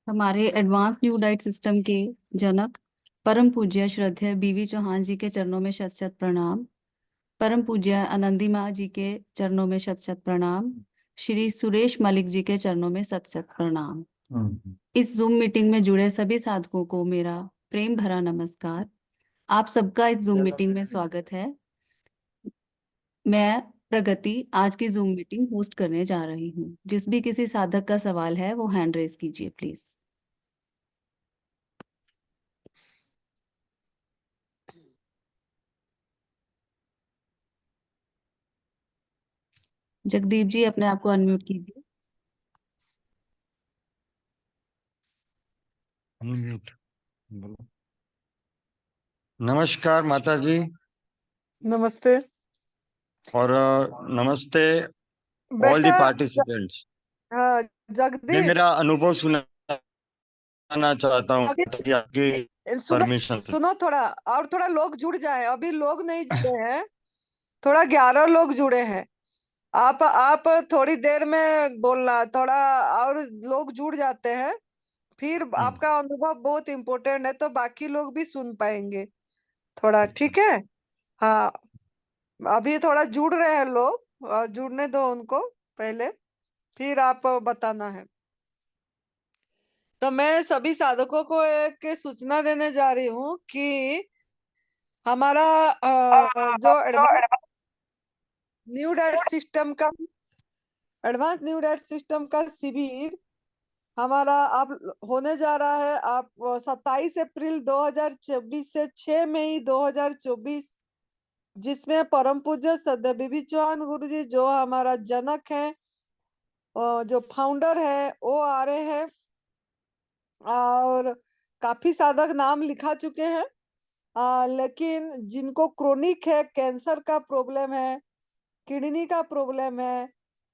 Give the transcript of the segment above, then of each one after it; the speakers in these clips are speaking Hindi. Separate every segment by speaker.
Speaker 1: हमारे एडवांस न्यू डाइट सिस्टम के जनक परम पूज्य श्रद्धेय बीवी चौहान जी के चरणों में शत शत प्रणाम। परम पूज्य आनंदी माँ जी के चरणों में शत शत प्रणाम। श्री सुरेश मलिक जी के चरणों में शत शत प्रणाम। इस जूम मीटिंग में जुड़े सभी साधकों को मेरा प्रेम भरा नमस्कार। आप सबका इस जूम मीटिंग में स्वागत है। मैं प्रगति आज की जूम मीटिंग होस्ट करने जा रही हूँ। जिस भी किसी साधक का सवाल है वो हैंड रेज कीजिए प्लीज। जगदीप जी अपने आप को अनम्यूट कीजिए।
Speaker 2: अनम्यूट बोलो। नमस्कार माता जी
Speaker 3: नमस्ते
Speaker 2: और नमस्ते ऑल दी
Speaker 3: बेटा।
Speaker 2: पार्टिसिपेंट्स।
Speaker 3: हाँ,
Speaker 2: मैं
Speaker 3: जगदीप
Speaker 2: मेरा अनुभव सुनाना चाहता हूँ ताकि आपकी
Speaker 3: सुनो
Speaker 2: परमिशन से।
Speaker 3: सुनो, थोड़ा और थोड़ा लोग जुड़ जाएं। अभी लोग नहीं जुड़े हैं, थोड़ा 11 लोग जुड़े हैं। आप थोड़ी देर में बोलना, थोड़ा और लोग जुड़ जाते हैं फिर आपका अनुभव बहुत इम्पोर्टेंट है तो बाकी लोग भी सुन पाएंगे थोड़ा, ठीक है? हाँ, अभी थोड़ा जुड़ रहे हैं लोग, जुड़ने दो उनको पहले, फिर आप बताना है। तो मैं सभी साधकों को एक सूचना देने जा रही हूँ कि हमारा जो एडवांस न्यू डाइट सिस्टम का शिविर हमारा आप होने जा रहा है। आप 27 अप्रैल 2024 से 6 मई 2024, जिसमें परम पूज्य सद्य बीबी चौहान गुरु जी जो हमारा जनक है, जो फाउंडर है, वो आ रहे हैं। और काफी साधक नाम लिखा चुके हैं, लेकिन जिनको क्रोनिक है, कैंसर का प्रॉब्लम है, किडनी का प्रॉब्लम है,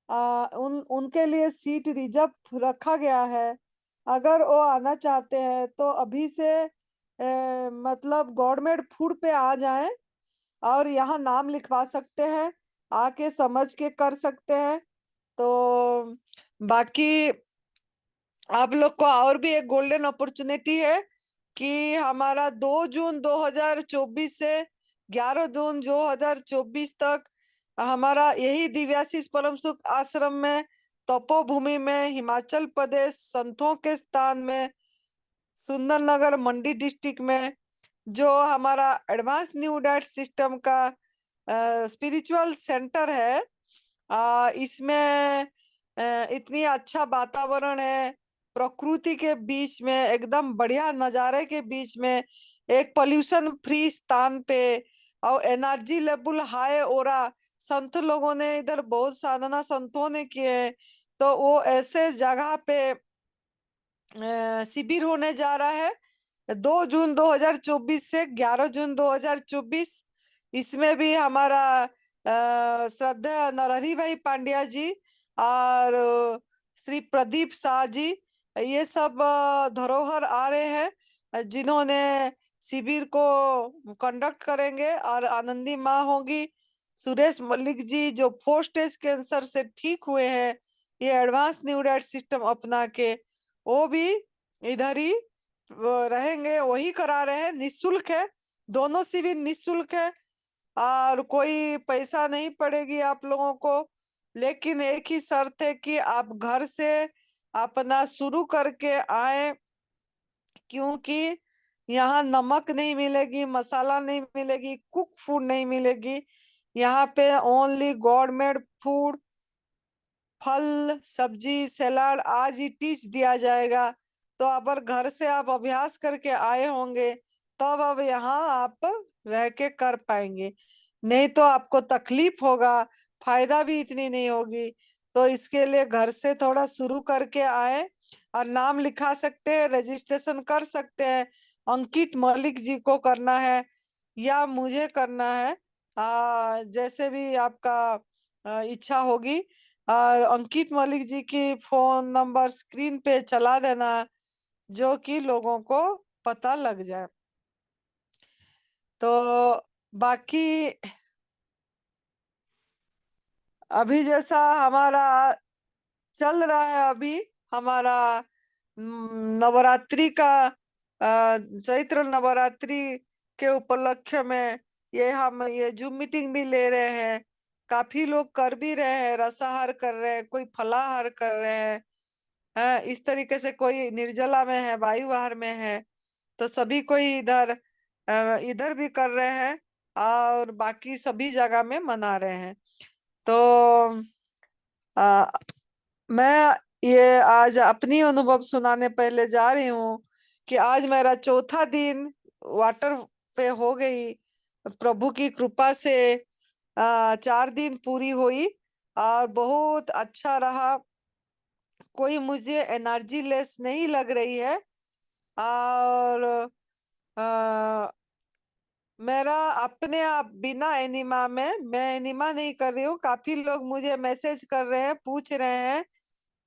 Speaker 3: उनके लिए सीट रिजर्व रखा गया है। अगर वो आना चाहते हैं तो अभी से मतलब गवर्नमेंट फूड पे आ जाएं और यहाँ नाम लिखवा सकते हैं, आके समझ के कर सकते हैं। तो बाकी आप लोग को और भी एक गोल्डन अपॉर्चुनिटी है कि हमारा 2 जून 2024 से 11 जून 2024 तक हमारा यही दिव्याशीष परम सुख आश्रम में, तपोभूमि में, हिमाचल प्रदेश संतों के स्थान में, सुंदरनगर मंडी डिस्ट्रिक्ट में, जो हमारा एडवांस न्यू डाइट सिस्टम का स्पिरिचुअल सेंटर है। इसमें इतनी अच्छा वातावरण है, प्रकृति के बीच में, एकदम बढ़िया नजारे के बीच में, एक पोल्यूशन फ्री स्थान पे, और एनर्जी लेवल हाई हो रहा। संत लोगों ने इधर बहुत साधना संतों ने किए हैं, तो वो ऐसे जगह पे शिविर होने जा रहा है 2 जून 2024 से 11 जून 2024। इसमें भी हमारा श्रद्धेय नरहरि भाई पांड्या जी और श्री प्रदीप शाह जी, ये सब धरोहर आ रहे हैं जिन्होंने शिविर को कंडक्ट करेंगे। और आनंदी माँ होगी, सुरेश मलिक जी जो 4 स्टेज कैंसर से ठीक हुए हैं, ये एडवांस न्यू डाइट सिस्टम अपना के वो भी इधर ही रहेंगे, वही करा रहे हैं। निशुल्क है, दोनों शिविर निशुल्क है और कोई पैसा नहीं पड़ेगी आप लोगों को। लेकिन एक ही शर्त है कि आप घर से अपना शुरू करके आए, क्योंकि यहाँ नमक नहीं मिलेगी, मसाला नहीं मिलेगी, कुक फूड नहीं मिलेगी। यहाँ पे ओनली गवर्नमेंट फूड, फल सब्जी सलाद आज ही टीच दिया जाएगा। तो अगर घर से आप अभ्यास करके आए होंगे तब अब यहाँ आप रह के कर पाएंगे, नहीं तो आपको तकलीफ होगा, फायदा भी इतनी नहीं होगी। तो इसके लिए घर से थोड़ा शुरू करके आए और नाम लिखा सकते हैं, रजिस्ट्रेशन कर सकते हैं। अंकित मलिक जी को करना है या मुझे करना है, जैसे भी आपका इच्छा होगी। और अंकित मलिक जी की फोन नंबर स्क्रीन पे चला देना, जो कि लोगों को पता लग जाए। तो बाकी अभी जैसा हमारा चल रहा है, अभी हमारा नवरात्रि का चैत्र नवरात्रि के उपलक्ष्य में हम ये जूम मीटिंग भी ले रहे हैं। काफी लोग कर भी रहे हैं, रसाहार कर रहे हैं, कोई फलाहार कर रहे हैं। इस तरीके से कोई निर्जला में है, वायुवाहार में है। तो सभी कोई इधर भी कर रहे हैं और बाकी सभी जगह में मना रहे हैं। तो आ, मैं ये आज अपनी अनुभव सुनाने पहले जा रही हूँ कि आज मेरा चौथा दिन वाटर पे हो गई। प्रभु की कृपा से 4 दिन पूरी हुई और बहुत अच्छा रहा। कोई मुझे एनर्जी लेस नहीं लग रही है। और मेरा अपने आप बिना एनिमा में, मैं एनिमा नहीं कर रही हूँ। काफी लोग मुझे मैसेज कर रहे हैं, पूछ रहे हैं,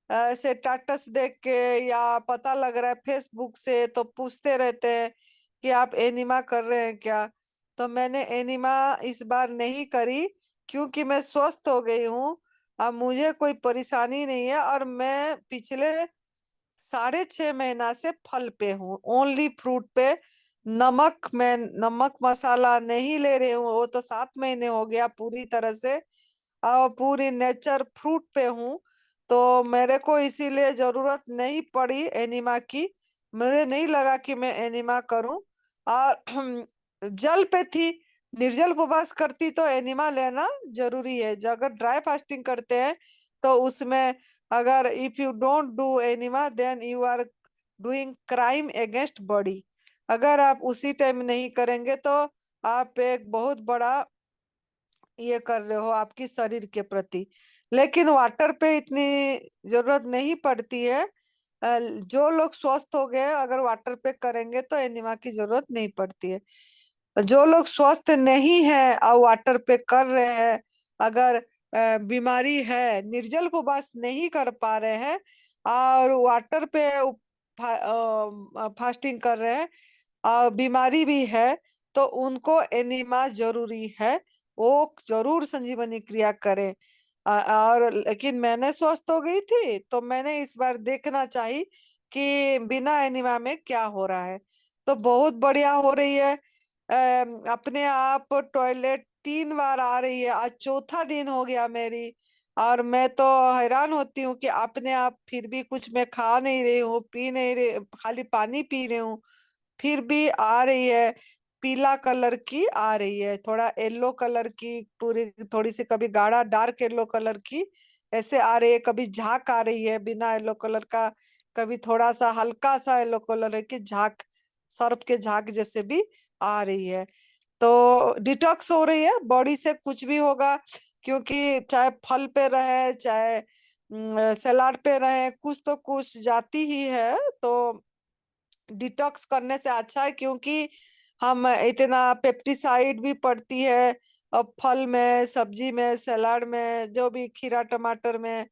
Speaker 3: ऐसे स्टेटस देख के या पता लग रहा है फेसबुक से, तो पूछते रहते हैं कि आप एनिमा कर रहे हैं क्या। तो मैंने एनिमा इस बार नहीं करी, क्योंकि मैं स्वस्थ हो गई हूँ। अब मुझे कोई परेशानी नहीं है और मैं पिछले 6.5 महीना से फल पे हूँ, ओनली फ्रूट पे। मैं नमक मसाला नहीं ले रही हूँ, वो तो 7 महीने हो गया पूरी तरह से। और पूरी नेचर फ्रूट पे हूँ। तो मेरे को इसीलिए जरूरत नहीं पड़ी एनिमा की। मुझे नहीं लगा कि मैं एनिमा करूं। और जल पे थी, निर्जल उपवास करती तो एनिमा लेना जरूरी है। अगर ड्राई फास्टिंग करते हैं तो उसमें, अगर if you don't do enema then you are doing crime against body. अगर आप उसी टाइम नहीं करेंगे तो आप एक बहुत बड़ा ये कर रहे हो आपकी शरीर के प्रति। लेकिन वाटर पे इतनी जरूरत नहीं पड़ती है। जो लोग स्वस्थ हो गए अगर वाटर पे करेंगे तो एनिमा की जरूरत नहीं पड़ती है। जो लोग स्वस्थ नहीं है और वाटर पे कर रहे हैं, अगर बीमारी है, निर्जल उपवास नहीं कर पा रहे हैं और वाटर पे फास्टिंग कर रहे हैं और बीमारी भी है, तो उनको एनिमा जरूरी है। वो जरूर संजीवनी क्रिया करें। और लेकिन मैंने स्वस्थ हो गई थी, तो मैंने इस बार देखना चाहिए कि बिना एनिमा में क्या हो रहा है। तो बहुत बढ़िया हो रही है। अपने आप टॉयलेट 3 बार आ रही है। आज चौथा दिन हो गया मेरी। और मैं तो हैरान होती हूँ कि अपने आप फिर भी कुछ मैं खा नहीं रही हूँ, पी नहीं रही, खाली पानी पी रही हूँ, फिर भी आ रही है। पीला कलर की आ रही है, थोड़ा येलो कलर की, पूरी थोड़ी सी, कभी गाढ़ा डार्क येलो कलर की ऐसे आ रही है। कभी झाग आ रही है बिना येलो कलर का, कभी थोड़ा सा हल्का सा येलो कलर है कि झाग, सर्प के झाग जैसे भी आ रही है। तो डिटॉक्स हो रही है बॉडी से, कुछ भी होगा। क्योंकि चाहे फल पे रहे, चाहे सलाद पे रहे, कुछ तो कुछ जाती ही है। तो डिटॉक्स करने से अच्छा है, क्योंकि हम इतना पेप्टिसाइड भी पड़ती है और फल में, सब्जी में, सलाद में, जो भी खीरा टमाटर में,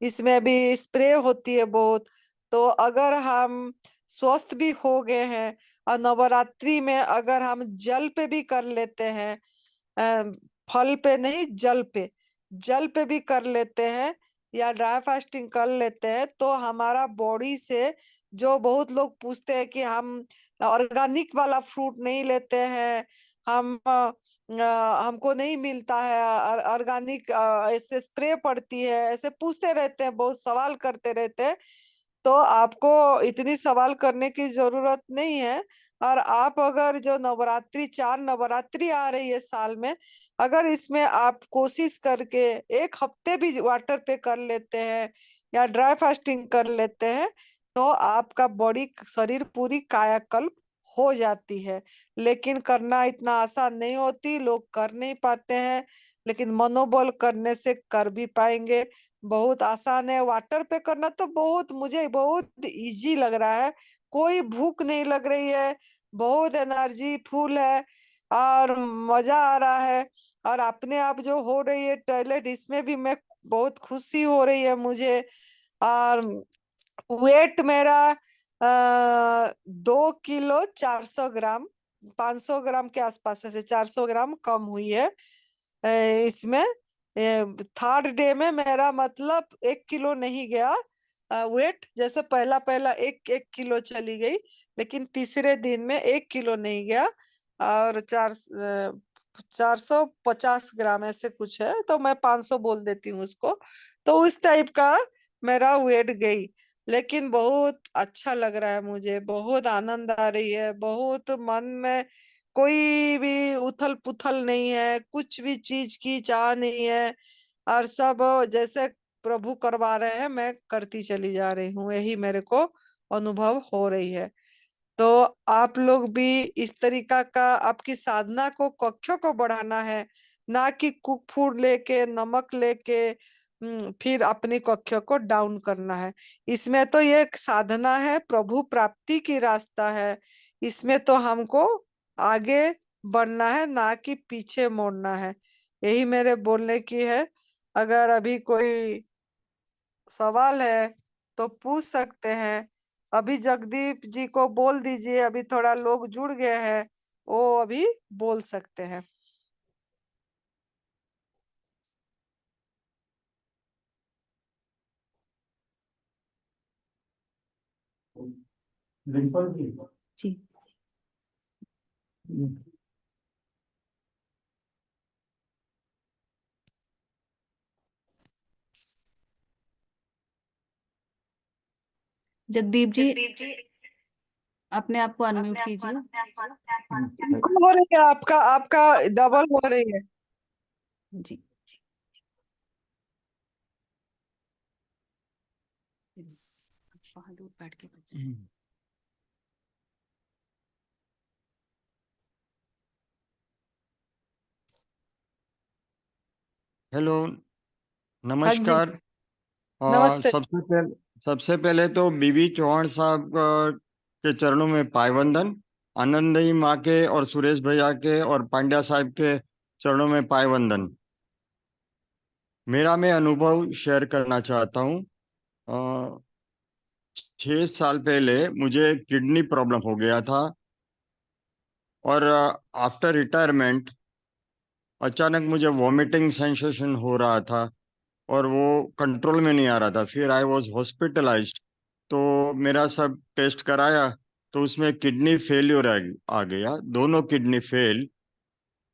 Speaker 3: इसमें भी स्प्रे होती है बहुत। तो अगर हम स्वस्थ भी हो गए हैं और नवरात्रि में अगर हम जल पे भी कर लेते हैं, फल पे नहीं, जल पे भी कर लेते हैं या ड्राई फास्टिंग कर लेते हैं, तो हमारा बॉडी से, जो बहुत लोग पूछते हैं कि हम ऑर्गेनिक वाला फ्रूट नहीं लेते हैं, हम हमको नहीं मिलता है ऑर्गेनिक, ऐसे स्प्रे पड़ती है, ऐसे पूछते रहते हैं, बहुत सवाल करते रहते हैं। तो आपको इतनी सवाल करने की जरूरत नहीं है। और आप अगर जो नवरात्रि, 4 नवरात्रि आ रही है साल में, अगर इसमें आप कोशिश करके 1 हफ्ते भी वाटर पे कर लेते हैं या ड्राई फास्टिंग कर लेते हैं, तो आपका बॉडी, शरीर पूरी कायाकल्प हो जाती है। लेकिन करना इतना आसान नहीं होती, लोग कर नहीं पाते हैं। लेकिन मनोबल करने से कर भी पाएंगे। बहुत आसान है वाटर पे करना, तो बहुत, मुझे बहुत इजी लग रहा है। कोई भूख नहीं लग रही है, बहुत एनर्जी फुल है और मजा आ रहा है। और अपने आप जो हो रही है टॉयलेट, इसमें भी मैं बहुत खुशी हो रही है मुझे। और वेट मेरा 2 किलो 400 ग्राम, 500 ग्राम के आसपास से 400 ग्राम कम हुई है। इसमें थर्ड डे में मेरा मतलब 1 किलो नहीं गया वेट। जैसे पहला पहला 1 1 किलो चली गई, लेकिन तीसरे दिन में 1 किलो नहीं गया। और 450 ग्राम ऐसे कुछ है, तो मैं 500 बोल देती हूँ उसको। तो उस टाइप का मेरा वेट गई। लेकिन बहुत अच्छा लग रहा है मुझे, बहुत आनंद आ रही है, बहुत मन में कोई भी उथल पुथल नहीं है, कुछ भी चीज की चाह नहीं है। और सब जैसे प्रभु करवा रहे हैं, मैं करती चली जा रही हूँ, यही मेरे को अनुभव हो रही है। तो आप लोग भी इस तरीका का, आपकी साधना को, कक्षों को बढ़ाना है, ना कि कुक फूड लेके, नमक लेके फिर अपनी कक्षों को डाउन करना है। इसमें तो ये एक साधना है, प्रभु प्राप्ति की रास्ता है। इसमें तो हमको आगे बढ़ना है, ना कि पीछे मुड़ना है। यही मेरे बोलने की है। अगर अभी कोई सवाल है तो पूछ सकते हैं। अभी जगदीप जी को बोल दीजिए, अभी थोड़ा लोग जुड़ गए हैं, वो अभी बोल सकते हैं।
Speaker 4: डिम्पल जी।
Speaker 1: जी। जगदीप जी, अपने आप को अनम्यूट कीजिए।
Speaker 3: बिल्कुल हो रही है, आपका आपका डबल हो रही है।
Speaker 1: जी। वहाँ दूर बैठ के
Speaker 2: हेलो,
Speaker 3: हाँ जी,
Speaker 2: नमस्कार।
Speaker 3: नमस्ते।
Speaker 2: सबसे पहले तो बीबी चौहान साहब के चरणों में पायवंदन, आनंदई माँ के और सुरेश भैया के और पांड्या साहब के चरणों में पायवंदन। मैं अनुभव शेयर करना चाहता हूँ। 6 साल पहले मुझे किडनी प्रॉब्लम हो गया था, और आफ्टर रिटायरमेंट अचानक मुझे वॉमिटिंग सेंसेशन हो रहा था, और वो कंट्रोल में नहीं आ रहा था। फिर आई वॉज हॉस्पिटलाइज्ड, तो मेरा सब टेस्ट कराया, तो उसमें किडनी फेल्योर आ गया, दोनों किडनी फेल।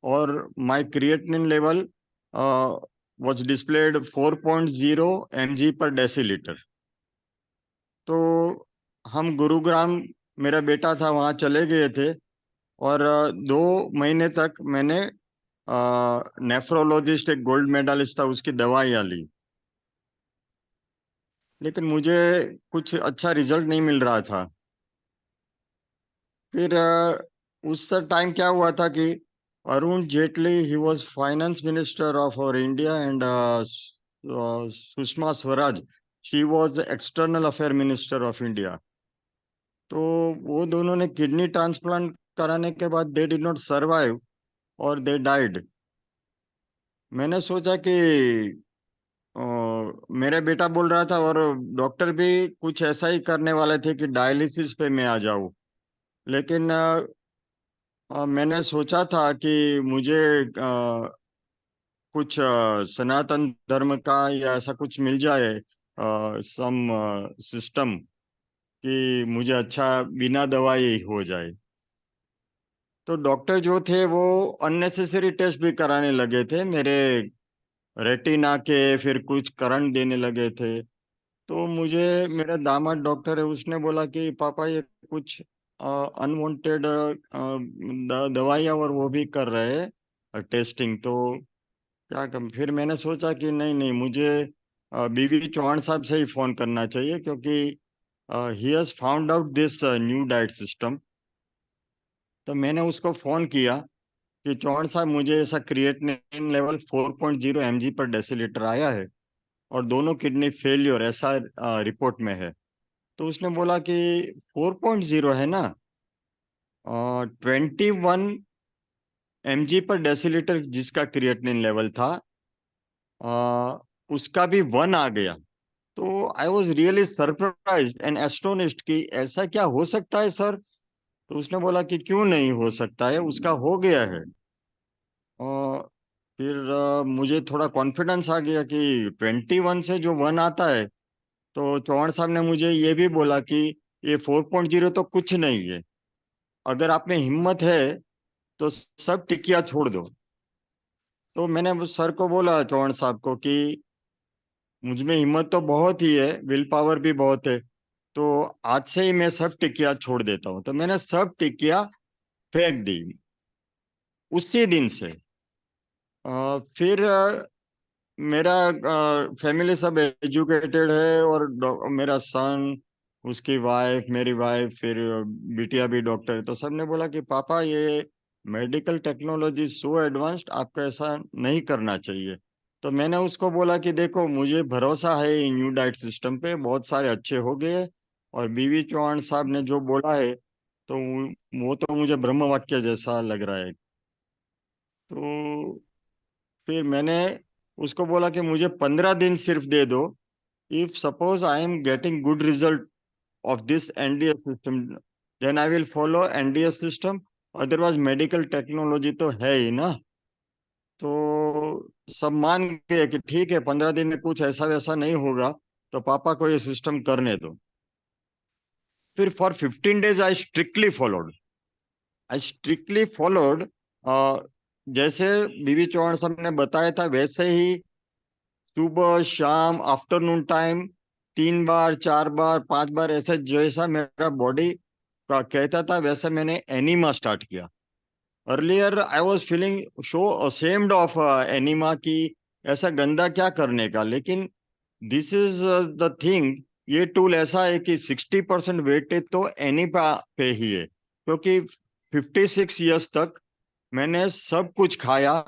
Speaker 2: और my creatinine level was displayed 4.0 mg पर डेसीलीटर। तो हम गुरुग्राम, मेरा बेटा था, वहाँ चले गए थे, और 2 महीने तक मैंने नेफ्रोलॉजिस्ट, एक गोल्ड मेडलिस्ट था, उसकी दवाइयाँ ली, लेकिन मुझे कुछ अच्छा रिजल्ट नहीं मिल रहा था। फिर उस टाइम क्या हुआ था कि Arun Jaitley, he was finance minister of our India, and Sushma Swaraj, she was external affair minister of India. तो वो दोनों ने किडनी ट्रांसप्लांट कराने के बाद दे डिड नॉट सर्वाइव, और दे डाइड। मैंने सोचा कि अ, मेरा बेटा बोल रहा था, और डॉक्टर भी कुछ ऐसा ही करने वाले थे कि डायलिसिस पे मैं आ जाऊं। लेकिन मैंने सोचा था कि मुझे कुछ सनातन धर्म का या ऐसा कुछ मिल जाए, सम सिस्टम, कि मुझे अच्छा बिना दवाई हो जाए। तो डॉक्टर जो थे वो अननेसेसरी टेस्ट भी कराने लगे थे मेरे रेटिना के, फिर कुछ करंट देने लगे थे। तो मुझे, मेरा दामाद डॉक्टर है, उसने बोला कि पापा ये कुछ अनवांटेड दवाइयाँ और वो भी कर रहे हैं टेस्टिंग, तो क्या कम। फिर मैंने सोचा कि नहीं नहीं, मुझे बीवी चौहान साहब से ही फोन करना चाहिए, क्योंकि he has found out this new diet system. तो मैंने उसको फोन किया कि चौहान साहब, मुझे ऐसा क्रिएटिनिन लेवल 4.0 mg पर डेसीलीटर आया है, और दोनों किडनी फेलियर ऐसा रिपोर्ट में है। तो उसने बोला कि 4.0 है ना, 21 mg पर डेसीलीटर जिसका क्रिएटिनिन लेवल था उसका भी 1 आ गया। तो I was really surprised and astonished कि ऐसा क्या हो सकता है सर। तो उसने बोला कि क्यों नहीं हो सकता है, उसका हो गया है। और फिर मुझे थोड़ा कॉन्फिडेंस आ गया कि 21 से जो 1 आता है। तो चौहान साहब ने मुझे ये भी बोला कि ये 4.0 तो कुछ नहीं है, अगर आप में हिम्मत है तो सब टिकिया छोड़ दो। तो मैंने वो सर को बोला, चौहान साहब को, कि मुझ में हिम्मत तो बहुत ही है, विल पावर भी बहुत है, तो आज से ही मैं सब टिकिया छोड़ देता हूँ। तो मैंने सब टिकिया फेंक दी उसी दिन से। फिर मेरा फैमिली सब एजुकेटेड है, और मेरा सन, उसकी वाइफ, मेरी वाइफ, फिर बिटिया भी डॉक्टर है। तो सब ने बोला कि पापा ये मेडिकल टेक्नोलॉजी सो एडवांस्ड, आपको ऐसा नहीं करना चाहिए। तो मैंने उसको बोला कि देखो मुझे भरोसा है इन न्यू डाइट सिस्टम पे, बहुत सारे अच्छे हो गए, और बीवी चौहान साहब ने जो बोला है तो वो तो मुझे ब्रह्म वाक्य जैसा लग रहा है। तो फिर मैंने उसको बोला कि मुझे 15 दिन सिर्फ दे दो, if suppose I am getting good result of this NDS system, then I will follow NDS system, otherwise medical technology तो है ही ना। तो सब मान गए कि ठीक है, 15 दिन में कुछ ऐसा वैसा नहीं होगा, तो पापा को ये सिस्टम करने दो। फिर for 15 days I strictly followed. जैसे बीवी चौहान साहब ने बताया था वैसे ही सुबह शाम आफ्टरनून टाइम 3 बार 4 बार 5 बार ऐसे जैसा मेरा बॉडी का कहता था वैसे मैंने एनीमा स्टार्ट किया। Earlier I was feeling so ashamed of enema, की ऐसा गंदा क्या करने का, लेकिन दिस इज द थिंग, ये टूल ऐसा है कि 60% वेटेज तो एनीमा पे ही है, क्योंकि 56 ईयर्स तक मैंने सब कुछ खाया।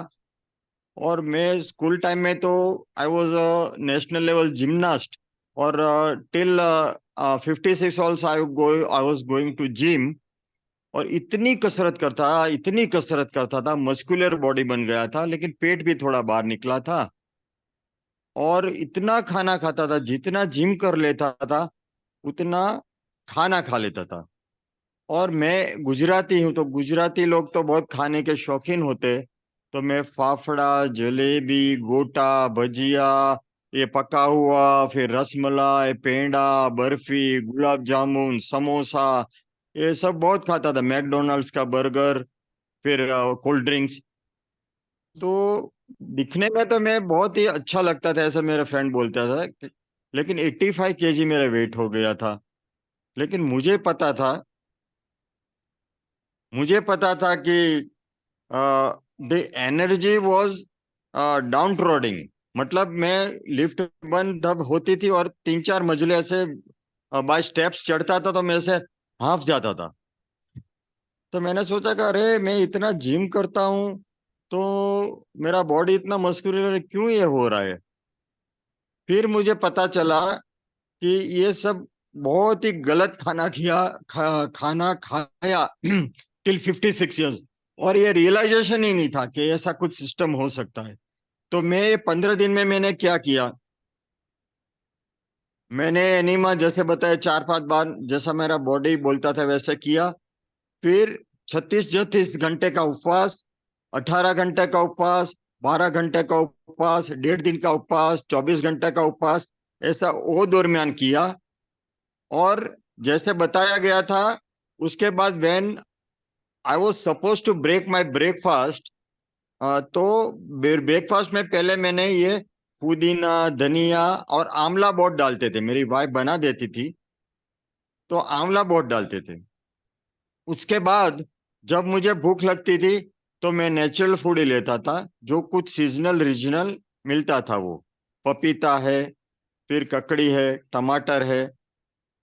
Speaker 2: और मैं स्कूल टाइम में तो I was national level gymnast, और till 56 also I was going to gym, और इतनी कसरत करता था, मस्कुलर बॉडी बन गया था, लेकिन पेट भी थोड़ा बाहर निकला था। और इतना खाना खाता था, जितना जिम कर लेता था उतना खाना खा लेता था। और मैं गुजराती हूँ, तो गुजराती लोग तो बहुत खाने के शौकीन होते। तो मैं फाफड़ा, जलेबी, गोटा, भजिया, ये पका हुआ, फिर रसमलाई, पेंडा, बर्फी, गुलाब जामुन, समोसा, ये सब बहुत खाता था। मैकडोनल्ड्स का बर्गर, फिर कोल्ड ड्रिंक्स। तो दिखने में तो मैं बहुत ही अच्छा लगता था, ऐसा मेरा फ्रेंड बोलता था लेकिन 85 केजी मेरा वेट हो गया था। लेकिन मुझे पता था कि द एनर्जी वॉज डाउन ट्रोडिंग। मतलब मैं लिफ्ट बंद तब होती थी और 3-4 मंजिले ऐसे बाय स्टेप्स चढ़ता था तो मैं ऐसे हाफ जाता था। तो मैंने सोचा कि अरे मैं इतना जिम करता हूँ तो मेरा बॉडी इतना मस्कुलर है, क्यों ये हो रहा है। फिर मुझे पता चला कि ये सब बहुत ही गलत खाना खाया टिल 56 ईयर्स, और ये रियलाइजेशन ही नहीं था कि ऐसा कुछ सिस्टम हो सकता है। तो मैं 15 दिन में मैंने क्या किया, मैंने एनीमा जैसे बताया 4-5 बार, जैसा मेरा बॉडी बोलता था वैसे किया। फिर 36-36 घंटे का उपवास, 18 घंटे का उपवास, 12 घंटे का उपवास, 1.5 दिन का उपवास, 24 घंटे का उपवास, ऐसा वो दरमियान किया। और जैसे बताया गया था, उसके बाद when I was suppose to break my breakfast, तो ब्रेकफास्ट में पहले मैंने ये पुदीना, धनिया और आंवला बहुत डालते थे, मेरी वाइफ बना देती थी तो आंवला बहुत डालते थे। उसके बाद जब मुझे भूख लगती थी तो मैं नेचुरल फूड ही लेता था, जो कुछ सीजनल रीजनल मिलता था। वो पपीता है, फिर ककड़ी है, टमाटर है,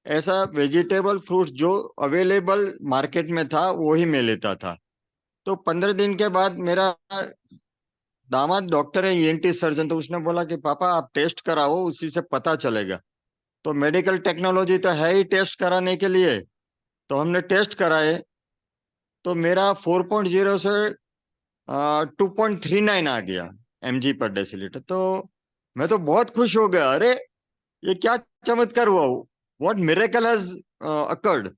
Speaker 2: ऐसा वेजिटेबल फ्रूट्स जो अवेलेबल मार्केट में था वो ही मैं लेता था। तो 15 दिन के बाद मेरा दामाद डॉक्टर है, ईएनटी सर्जन, तो उसने बोला कि पापा आप टेस्ट कराओ, उसी से पता चलेगा। तो मेडिकल टेक्नोलॉजी तो है ही टेस्ट कराने के लिए। तो हमने टेस्ट कराए तो मेरा 4.0 से 2.39 आ गया mg पर डेसीलीटर। तो मैं तो बहुत खुश हो गया, अरे ये क्या चमत्कार हुआ, what miracle has occurred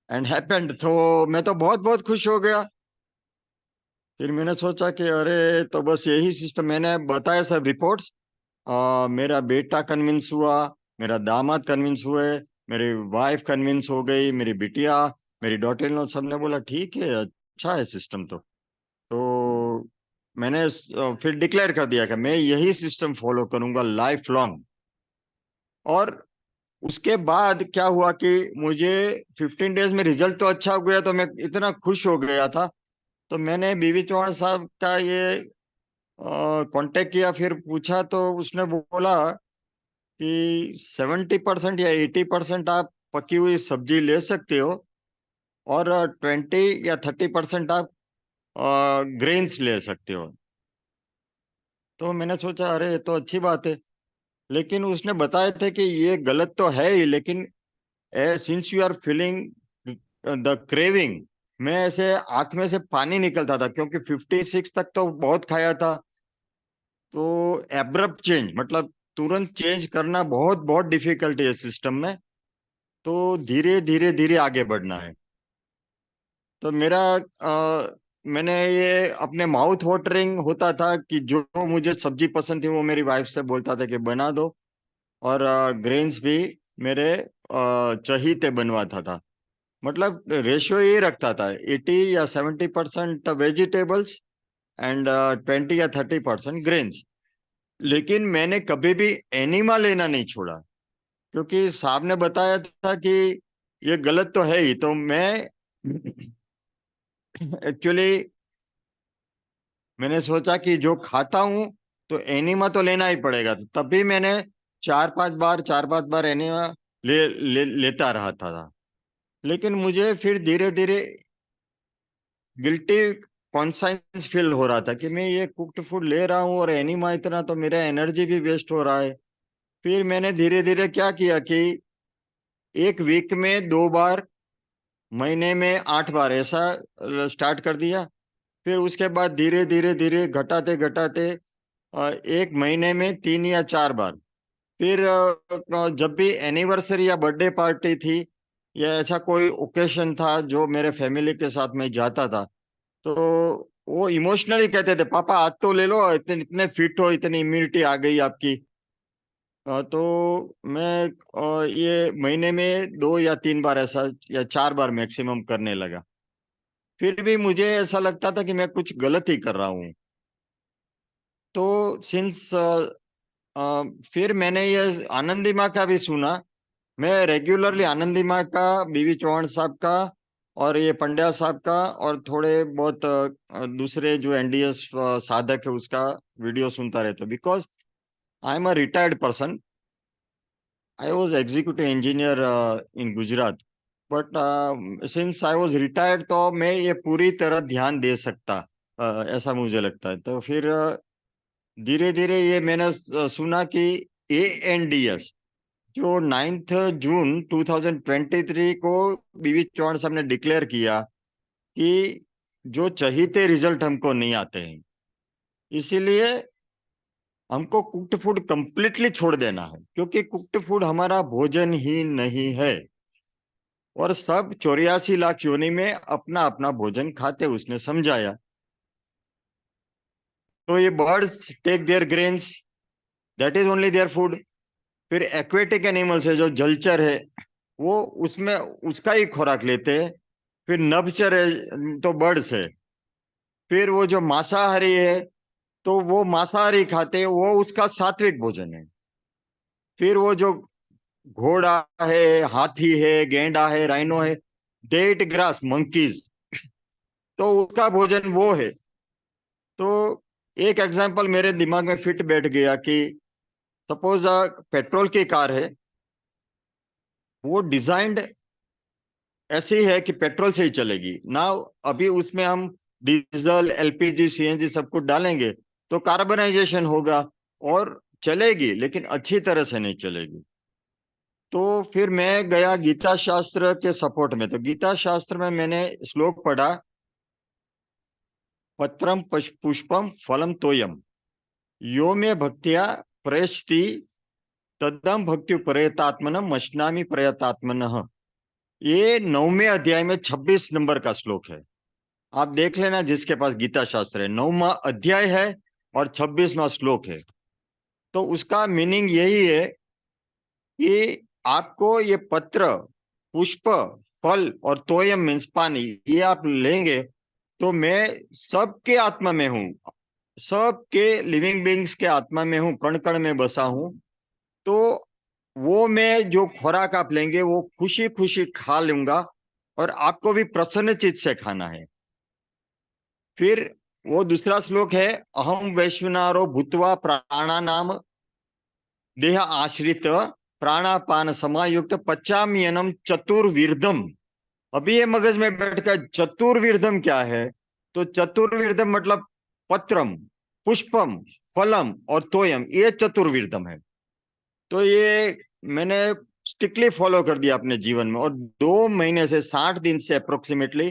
Speaker 2: and happened. तो मैं तो बहुत बहुत खुश हो गया। फिर मैंने सोचा कि अरे तो बस यही सिस्टम, मैंने बताया सब रिपोर्ट्स। मेरा बेटा कन्विंस हुआ, मेरा दामाद कन्विंस हुए, मेरी वाइफ कन्विंस हो गई, मेरी बिटिया, मेरी डॉटर इन लॉ, सबने बोला ठीक है, अच्छा है सिस्टम। तो मैंने फिर डिक्लेयर कर दिया कि मैं यही सिस्टम फॉलो करूंगा लाइफ लॉन्ग। और उसके बाद क्या हुआ कि मुझे 15 डेज में रिजल्ट तो अच्छा हो गया, तो मैं इतना खुश हो गया था। तो मैंने बीवी चौहान साहब का ये कांटेक्ट किया, फिर पूछा तो उसने बोला कि 70% या 80% आप पकी हुई सब्जी ले सकते हो, और 20 या 30% आप ग्रेन्स ले सकते हो। तो मैंने सोचा अरे ये तो अच्छी बात है, लेकिन उसने बताया था कि ये गलत तो है ही, लेकिन since you are feeling the craving, मैं ऐसे आंख में से पानी निकलता था, क्योंकि 56 तक तो बहुत खाया था। तो एब्रप्ट चेंज मतलब तुरंत चेंज करना बहुत बहुत डिफिकल्ट है सिस्टम में। तो धीरे धीरे धीरे आगे बढ़ना है। तो मैंने ये अपने माउथ वाटरिंग होता था कि जो मुझे सब्जी पसंद थी वो मेरी वाइफ से बोलता था कि बना दो, और ग्रेन्स भी मेरे चहीते बनवाता था। मतलब रेशियो ये रखता था 80 या 70% वेजिटेबल्स एंड 20 या 30% ग्रेन्स। लेकिन मैंने कभी भी एनिमा लेना नहीं छोड़ा, क्योंकि साहब ने बताया था कि ये गलत तो है ही। तो मैं एक्चुअली मैंने सोचा कि जो खाता हूं तो एनिमा तो लेना ही पड़ेगा। तो तब भी मैंने 4-5 बार एनिमा लेता रहा था। लेकिन मुझे फिर धीरे धीरे गिल्टी कॉन्साइंस फील हो रहा था कि मैं ये कुक्ड फूड ले रहा हूँ और एनिमा इतना, तो मेरा एनर्जी भी वेस्ट हो रहा है। फिर मैंने धीरे धीरे क्या किया कि एक वीक में 2 बार, महीने में 8 बार, ऐसा स्टार्ट कर दिया। फिर उसके बाद धीरे धीरे धीरे घटाते घटाते एक महीने में 3 या 4 बार। फिर जब भी एनिवर्सरी या बर्थडे पार्टी थी या ऐसा कोई ओकेशन था जो मेरे फैमिली के साथ में जाता था, तो वो इमोशनली कहते थे पापा आज तो ले लो, इतने इतने फिट हो, इतनी इम्यूनिटी आ गई आपकी। तो मैं ये महीने में 2 या 3 बार ऐसा या 4 बार मैक्सिमम करने लगा। फिर भी मुझे ऐसा लगता था कि मैं कुछ गलत ही कर रहा हूँ। तो सिंस फिर मैंने ये आनंदी माँ का भी सुना। मैं रेगुलरली आनंदी माँ का, बीवी चौहान साहब का, और ये पंड्या साहब का, और थोड़े बहुत दूसरे जो एनडीएस साधक है उसका वीडियो सुनता रहता, because I am a retired person. I was executive engineer in Gujarat, but since I was retired तो मैं ये पूरी तरह ध्यान दे सकता, ऐसा मुझे लगता है। तो फिर धीरे धीरे ये मैंने सुना कि ANDS जो 9 जून 2023 को बीवी चौहान साहब ने डिक्लेयर किया कि जो चहीते रिजल्ट हमको नहीं आते हैं, इसीलिए हमको कुक्ड फूड कंप्लीटली छोड़ देना है, क्योंकि कुक्ड फूड हमारा भोजन ही नहीं है। और सब 84 लाख योनि में अपना अपना भोजन खाते, उसने समझाया। तो ये birds take their grains, that is only their food. फिर एक्वेटिक एनिमल्स है जो जलचर है, वो उसमें उसका ही खुराक लेते हैं। फिर नभचर है तो बर्ड्स है। फिर वो जो मांसाहारी है तो वो मांसाहारी खाते हैं, वो उसका सात्विक भोजन है। फिर वो जो घोड़ा है, हाथी है, गेंडा है, राइनो है, दे ईट ग्रास, मंकीज, तो उसका भोजन वो है। तो एक एग्जांपल मेरे दिमाग में फिट बैठ गया कि सपोज पेट्रोल की कार है, वो डिजाइंड ऐसी है कि पेट्रोल से ही चलेगी ना। अभी उसमें हम डीजल, एलपीजी, सीएनजी सब कुछ डालेंगे तो कार्बनाइजेशन होगा और चलेगी, लेकिन अच्छी तरह से नहीं चलेगी। तो फिर मैं गया गीता शास्त्र के सपोर्ट में। तो गीता शास्त्र में मैंने श्लोक पढ़ा पत्रम पुष्पम फलम तोयम यो मे भक्त्या प्रयश्ति तदम भक्ति प्रयतात्मनम मश्नामि प्रयतात्मनः। ये 9वें अध्याय में 26 नंबर का श्लोक है। आप देख लेना जिसके पास गीता शास्त्र है, 9वां अध्याय है और 26वां श्लोक है। तो उसका मीनिंग यही है कि आपको ये पत्र, पुष्प, फल और तोयम मीन्स पानी, ये आप लेंगे तो मैं सबके आत्मा में हूं, सबके लिविंग बींग्स के आत्मा में हूं, कण कण में बसा हूं। तो वो मैं जो खुराक आप लेंगे वो खुशी खुशी खा लूंगा और आपको भी प्रसन्न चित्त से खाना है। फिर वो दूसरा श्लोक है, अहम वैश्वनारो भूत्वा प्राणानाम देह आश्रित प्राणापान समायुक्त पचाम्यनम चतुर्विर्धम। अभी ये मगज में बैठकर चतुर्विर्धम क्या है, तो चतुर्विर्धम मतलब पत्रम, पुष्पम, फलम और तोयम, ये चतुर्विर्धम है। तो ये मैंने स्ट्रिक्टली फॉलो कर दिया अपने जीवन में, और 2 महीने से 60 दिन से अप्रोक्सीमेटली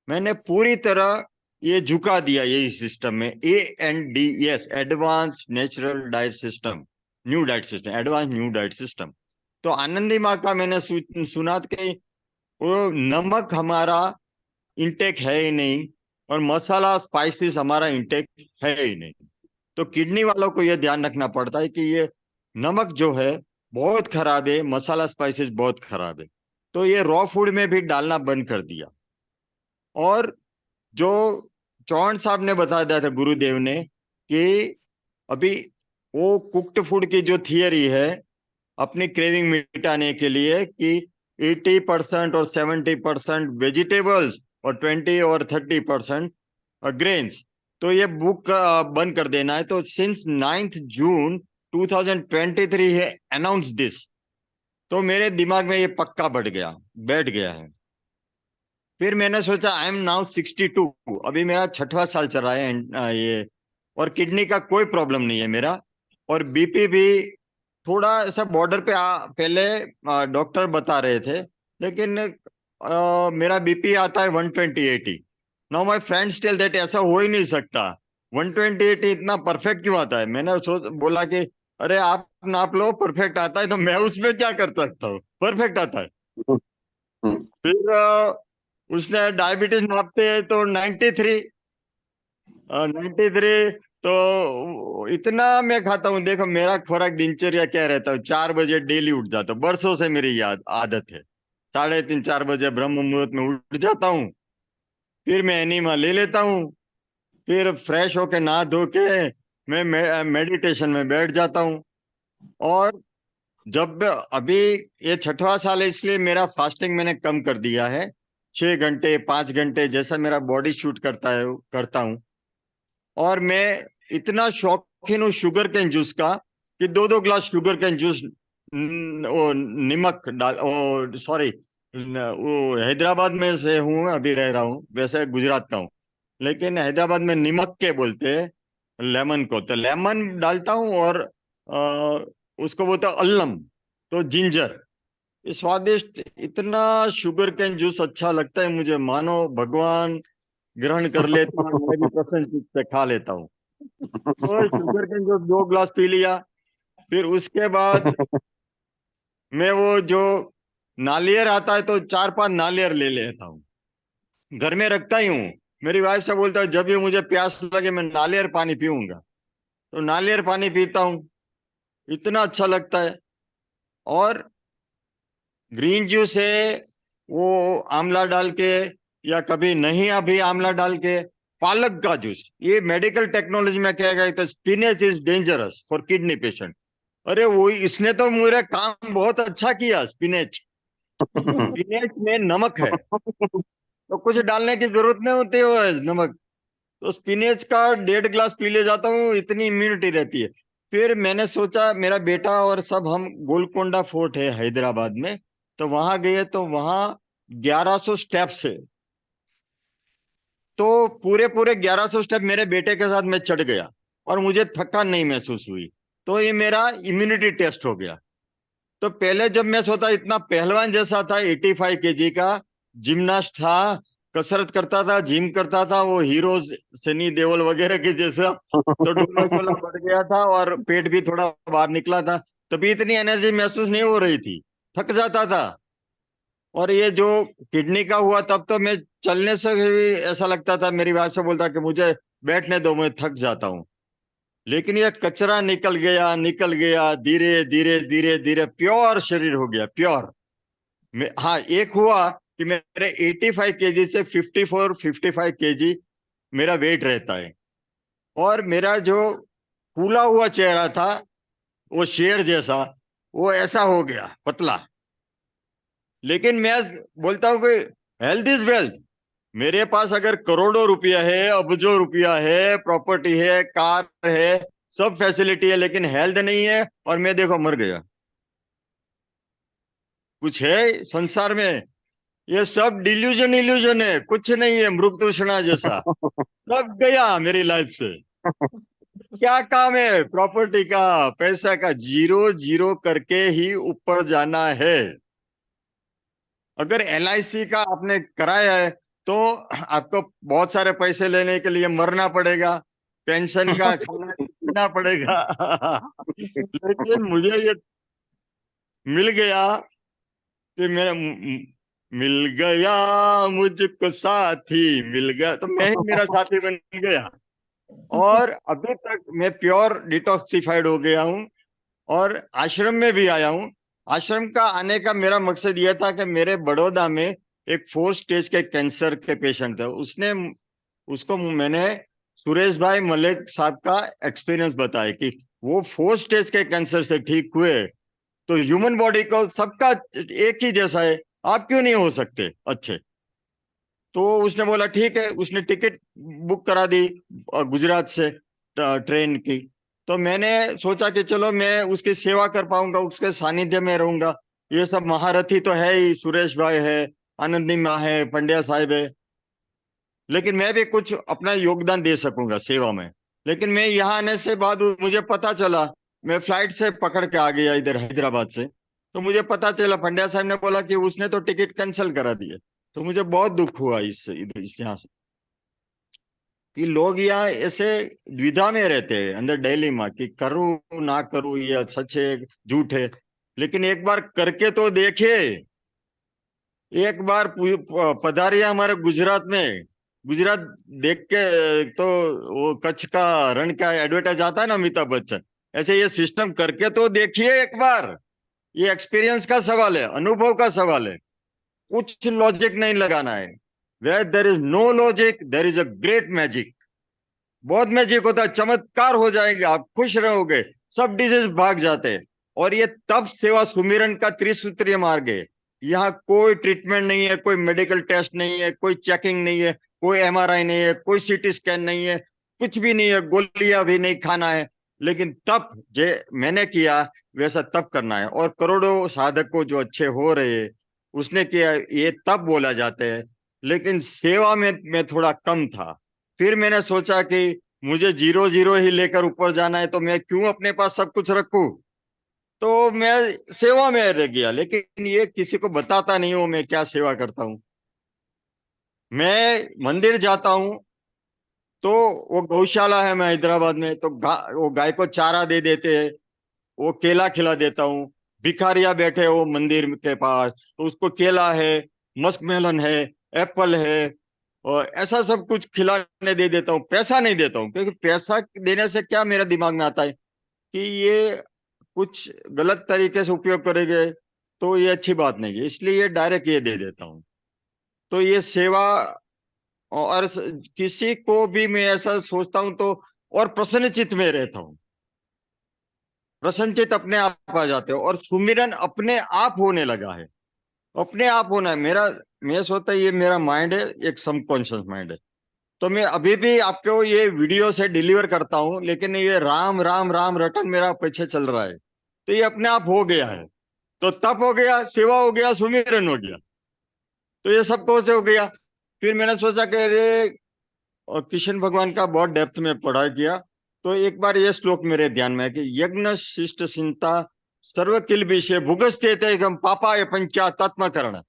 Speaker 2: मैंने पूरी तरह ये झुका दिया यही सिस्टम में, ANDS, advance natural diet system, new diet system, advance new diet system. तो आनंदी माँ का मैंने सुना कि वो नमक हमारा इंटेक है ही नहीं और मसाला स्पाइसेस हमारा इंटेक है ही नहीं। तो किडनी वालों को यह ध्यान रखना पड़ता है कि ये नमक जो है बहुत खराब है, मसाला स्पाइसेस बहुत खराब है। तो ये रॉ फूड में भी डालना बंद कर दिया। और जो चौहान साहब ने बता दिया था गुरुदेव ने कि अभी वो कुक्ड फूड की जो थियरी है अपनी क्रेविंग मिटाने के लिए कि 80% और 70% वेजिटेबल्स और 20 और 30% ग्रेन्स, तो ये बुक बंद कर देना है। तो सिंस 9th जून 2023 है अनाउंस दिस। तो मेरे दिमाग में ये पक्का बैठ गया है। फिर मैंने सोचा आई एम नाउ 62, अभी मेरा 6वां साल चल रहा है ये, और किडनी का कोई प्रॉब्लम नहीं है मेरा, और बीपी भी थोड़ा ऐसा बॉर्डर पे पहले डॉक्टर बता रहे थे, लेकिन मेरा बीपी आता है 120/80। Now my friends tell that ऐसा हो ही नहीं सकता, 120/80 इतना परफेक्ट क्यों आता है। मैंने बोला कि अरे आप नाप लो, परफेक्ट आता है तो मैं उसमें क्या कर सकता हूँ, परफेक्ट आता है। फिर उसने डायबिटीज नापते हैं तो 93, तो इतना मैं खाता हूँ। देखो मेरा खुराक दिनचर्या क्या रहता है, 4 बजे डेली उठ जाता हूँ, बरसों से मेरी आदत है। 3:30 4 बजे ब्रह्म मुहूर्त में उठ जाता हूँ, फिर मैं एनिमा ले लेता हूँ, फिर फ्रेश होके नहा धो के मैं मेडिटेशन में बैठ जाता हूँ। और जब अभी ये 6वां साल है, इसलिए मेरा फास्टिंग मैंने कम कर दिया है, 6 घंटे 5 घंटे जैसा मेरा बॉडी शूट करता हूँ। और मैं इतना शौकीन हूँ शुगर कैन जूस का कि 2-2 ग्लास शुगर कैन जूस, वो नमक डाल, ओ सॉरी, वो हैदराबाद में से हूँ, अभी रह रहा हूँ, वैसे गुजरात का हूँ, लेकिन हैदराबाद में नमक के बोलते हैं लेमन को, तो लेमन डालता हूँ। और उसको बोलता हूँ अल्लम, तो जिंजर। ये स्वादिष्ट, इतना शुगर कैन जूस अच्छा लगता है मुझे, मानो भगवान ग्रहण कर लेता हूँ, मैं भी प्रसन्न चित्त से खा लेता हूँ। तो sugar cane juice 2 glass P लिया। फिर उसके बाद मैं वो जो नालियर आता है तो 4-5 नालियर ले लेता हूँ, घर में रखता ही हूँ। मेरी वाइफ से बोलता हूँ जब भी मुझे प्यास लगे मैं नालियर पानी पीऊंगा, तो नालियर पानी पीता हूँ, इतना अच्छा लगता है। और ग्रीन जूस है वो आंवला डाल के, या कभी नहीं अभी आंवला डाल के, पालक का जूस, ये मेडिकल टेक्नोलॉजी में क्या कहते हैं, spinach is dangerous for kidney patient. अरे वो इसने तो मेरा काम बहुत अच्छा किया, स्पिनेच। स्पिनेच में नमक है तो कुछ डालने की जरूरत नहीं होती है नमक, तो स्पिनेच का 1.5 ग्लास पी ले जाता हूँ, इतनी इम्यूनिटी रहती है। फिर मैंने सोचा मेरा बेटा और सब हम गोलकोंडा फोर्ट है हैदराबाद में, तो वहां गए, तो वहां 1100 स्टेप्स है, तो पूरे पूरे 1100 स्टेप मेरे बेटे के साथ मैं चढ़ गया और मुझे थकान नहीं महसूस हुई। तो ये मेरा इम्यूनिटी टेस्ट हो गया। तो पहले जब मैं सोचा इतना पहलवान जैसा था, 85 kg का जिमनास्ट था, कसरत करता था, जिम करता था, वो हीरो सनी देओल वगैरह के जैसा, तो डोला शोला बढ़ गया था और पेट भी थोड़ा बाहर निकला था। तभी इतनी एनर्जी महसूस नहीं हो रही थी, थक जाता था। और ये जो किडनी का हुआ तब तो मैं चलने से भी ऐसा लगता था, मेरी वाइफ से बोलता कि मुझे बैठने दो, मैं थक जाता हूँ। लेकिन ये कचरा निकल गया, धीरे धीरे धीरे धीरे प्योर शरीर हो गया, प्योर। हाँ, एक हुआ कि मेरे 85 केजी से 54-55 केजी मेरा वेट रहता है। और मेरा जो फूला हुआ चेहरा था, वो शेर जैसा, वो ऐसा हो गया, पतला। लेकिन मैं बोलता हूँ कि हेल्थ इज वेल्थ। मेरे पास अगर करोड़ों रुपया है, अबजों रुपया है, प्रॉपर्टी है, कार है, सब फैसिलिटी है, लेकिन हेल्थ नहीं है, और मैं देखो मर गया। कुछ है संसार में? ये सब डिल्यूजन इल्यूजन है, कुछ नहीं है, मृग तृष्णा जैसा। सब गया मेरी लाइफ से। क्या काम है प्रॉपर्टी का, पैसा का? जीरो जीरो करके ही ऊपर जाना है। अगर LIC का आपने कराया है तो आपको बहुत सारे पैसे लेने के लिए मरना पड़ेगा, पेंशन का खाना पीना पड़ेगा। लेकिन मुझे ये मिल गया कि मेरा मिल गया मुझको साथी, मिल गया तो मैं ही मेरा साथी बन गया। और अभी तक मैं प्योर डिटॉक्सिफाइड हो गया हूँ, और आश्रम में भी आया हूँ। आश्रम का आने का मेरा मकसद यह था कि मेरे बड़ौदा में एक 4 स्टेज के कैंसर के पेशेंट थे। उसको मैंने सुरेश भाई मलिक साहब का एक्सपीरियंस बताया कि वो 4 स्टेज के कैंसर से ठीक हुए। तो ह्यूमन बॉडी को सबका एक ही जैसा है, आप क्यों नहीं हो सकते अच्छे? तो उसने बोला ठीक है, उसने टिकट बुक करा दी गुजरात से ट्रेन की। तो मैंने सोचा कि चलो मैं उसकी सेवा कर पाऊंगा, उसके सानिध्य में रहूंगा। ये सब महारथी तो है ही, सुरेश भाई है, आनंदी माँ है, पंड्या साहिब है, लेकिन मैं भी कुछ अपना योगदान दे सकूंगा सेवा में। लेकिन मैं यहाँ आने से बाद मुझे पता चला, मैं फ्लाइट से पकड़ के आ गया इधर हैदराबाद से, तो मुझे पता चला पंड्या साहब ने बोला कि उसने तो टिकट कैंसिल करा दिए। तो मुझे बहुत दुख हुआ इस यहाँ से कि लोग यहाँ ऐसे द्विधा में रहते हैं, अंदर दिल्ली में, कि करूं ना करूं, ये सच है झूठ है। लेकिन एक बार करके तो देखे। एक बार पधारिया हमारे गुजरात में, गुजरात देख के तो वो कच्छ का रण का एडवर्टाइज आता है ना, अमिताभ बच्चन, ऐसे ये सिस्टम करके तो देखिए एक बार। ये एक्सपीरियंस का सवाल है, अनुभव का सवाल है, कुछ लॉजिक नहीं लगाना है। Where there is no logic there is a great magic. बहुत मैजिक होता है, चमत्कार हो जाएंगे, आप खुश रहोगे, सब डिजीज भाग जाते हैं। और ये तप सेवा सुमिरन का त्रिसूत्रीय मार्ग है। यहाँ कोई ट्रीटमेंट नहीं है, कोई मेडिकल टेस्ट नहीं है, कोई चेकिंग नहीं है, कोई MRI नहीं है, कोई CT स्कैन नहीं है, कुछ भी नहीं है, गोलियां भी नहीं खाना है। लेकिन तप जे मैंने किया वैसा तप करना है। और करोड़ों साधक को जो अच्छे हो रहे हैं उसने किया, ये तप बोला जाता है। लेकिन सेवा में मैं थोड़ा कम था। फिर मैंने सोचा कि मुझे जीरो जीरो ही लेकर ऊपर जाना है, तो मैं क्यों अपने पास सब कुछ रखूं। तो मैं सेवा में रह गया, लेकिन ये किसी को बताता नहीं हूं मैं क्या सेवा करता हूं। मैं मंदिर जाता हूं तो वो गौशाला है मैं हैदराबाद में, तो वो गाय को चारा दे देते हैं, वो केला खिला देता हूँ। भिखारिया बैठे हो मंदिर के पास तो उसको केला है, मस्क मेलन है, एप्पल है, और ऐसा सब कुछ खिलाने दे देता हूँ। पैसा नहीं देता हूँ, क्योंकि पैसा देने से क्या मेरे दिमाग में आता है कि ये कुछ गलत तरीके से उपयोग करेंगे, तो ये अच्छी बात नहीं है, इसलिए ये डायरेक्ट ये दे देता हूँ। तो ये सेवा, और किसी को भी मैं ऐसा सोचता हूँ तो और प्रसन्नचित में रहता हूँ। प्रसन्नचित अपने आप आ जाते हो, और सुमिरन अपने आप होने लगा है, अपने आप होना है मेरा। मैं सोचता ये मेरा माइंड है, एक सबकॉन्शियस माइंड है। तो मैं अभी भी आपको ये वीडियो से डिलीवर करता हूँ, लेकिन ये राम राम राम रटन मेरा पीछे चल रहा है। तो ये अपने आप हो गया है। तो तप हो गया, सेवा हो गया, सुमिरन हो गया, तो ये सब कैसे हो गया। फिर मैंने सोचा कि अरे, और कृष्ण भगवान का बहुत डेप्थ में पढ़ा किया। तो एक बार ये श्लोक मेरे ध्यान में है कि यज्ञ शिष्ट चिंता सर्व किल विषय भुगस्ते पापा ये पंचा तत्म करण।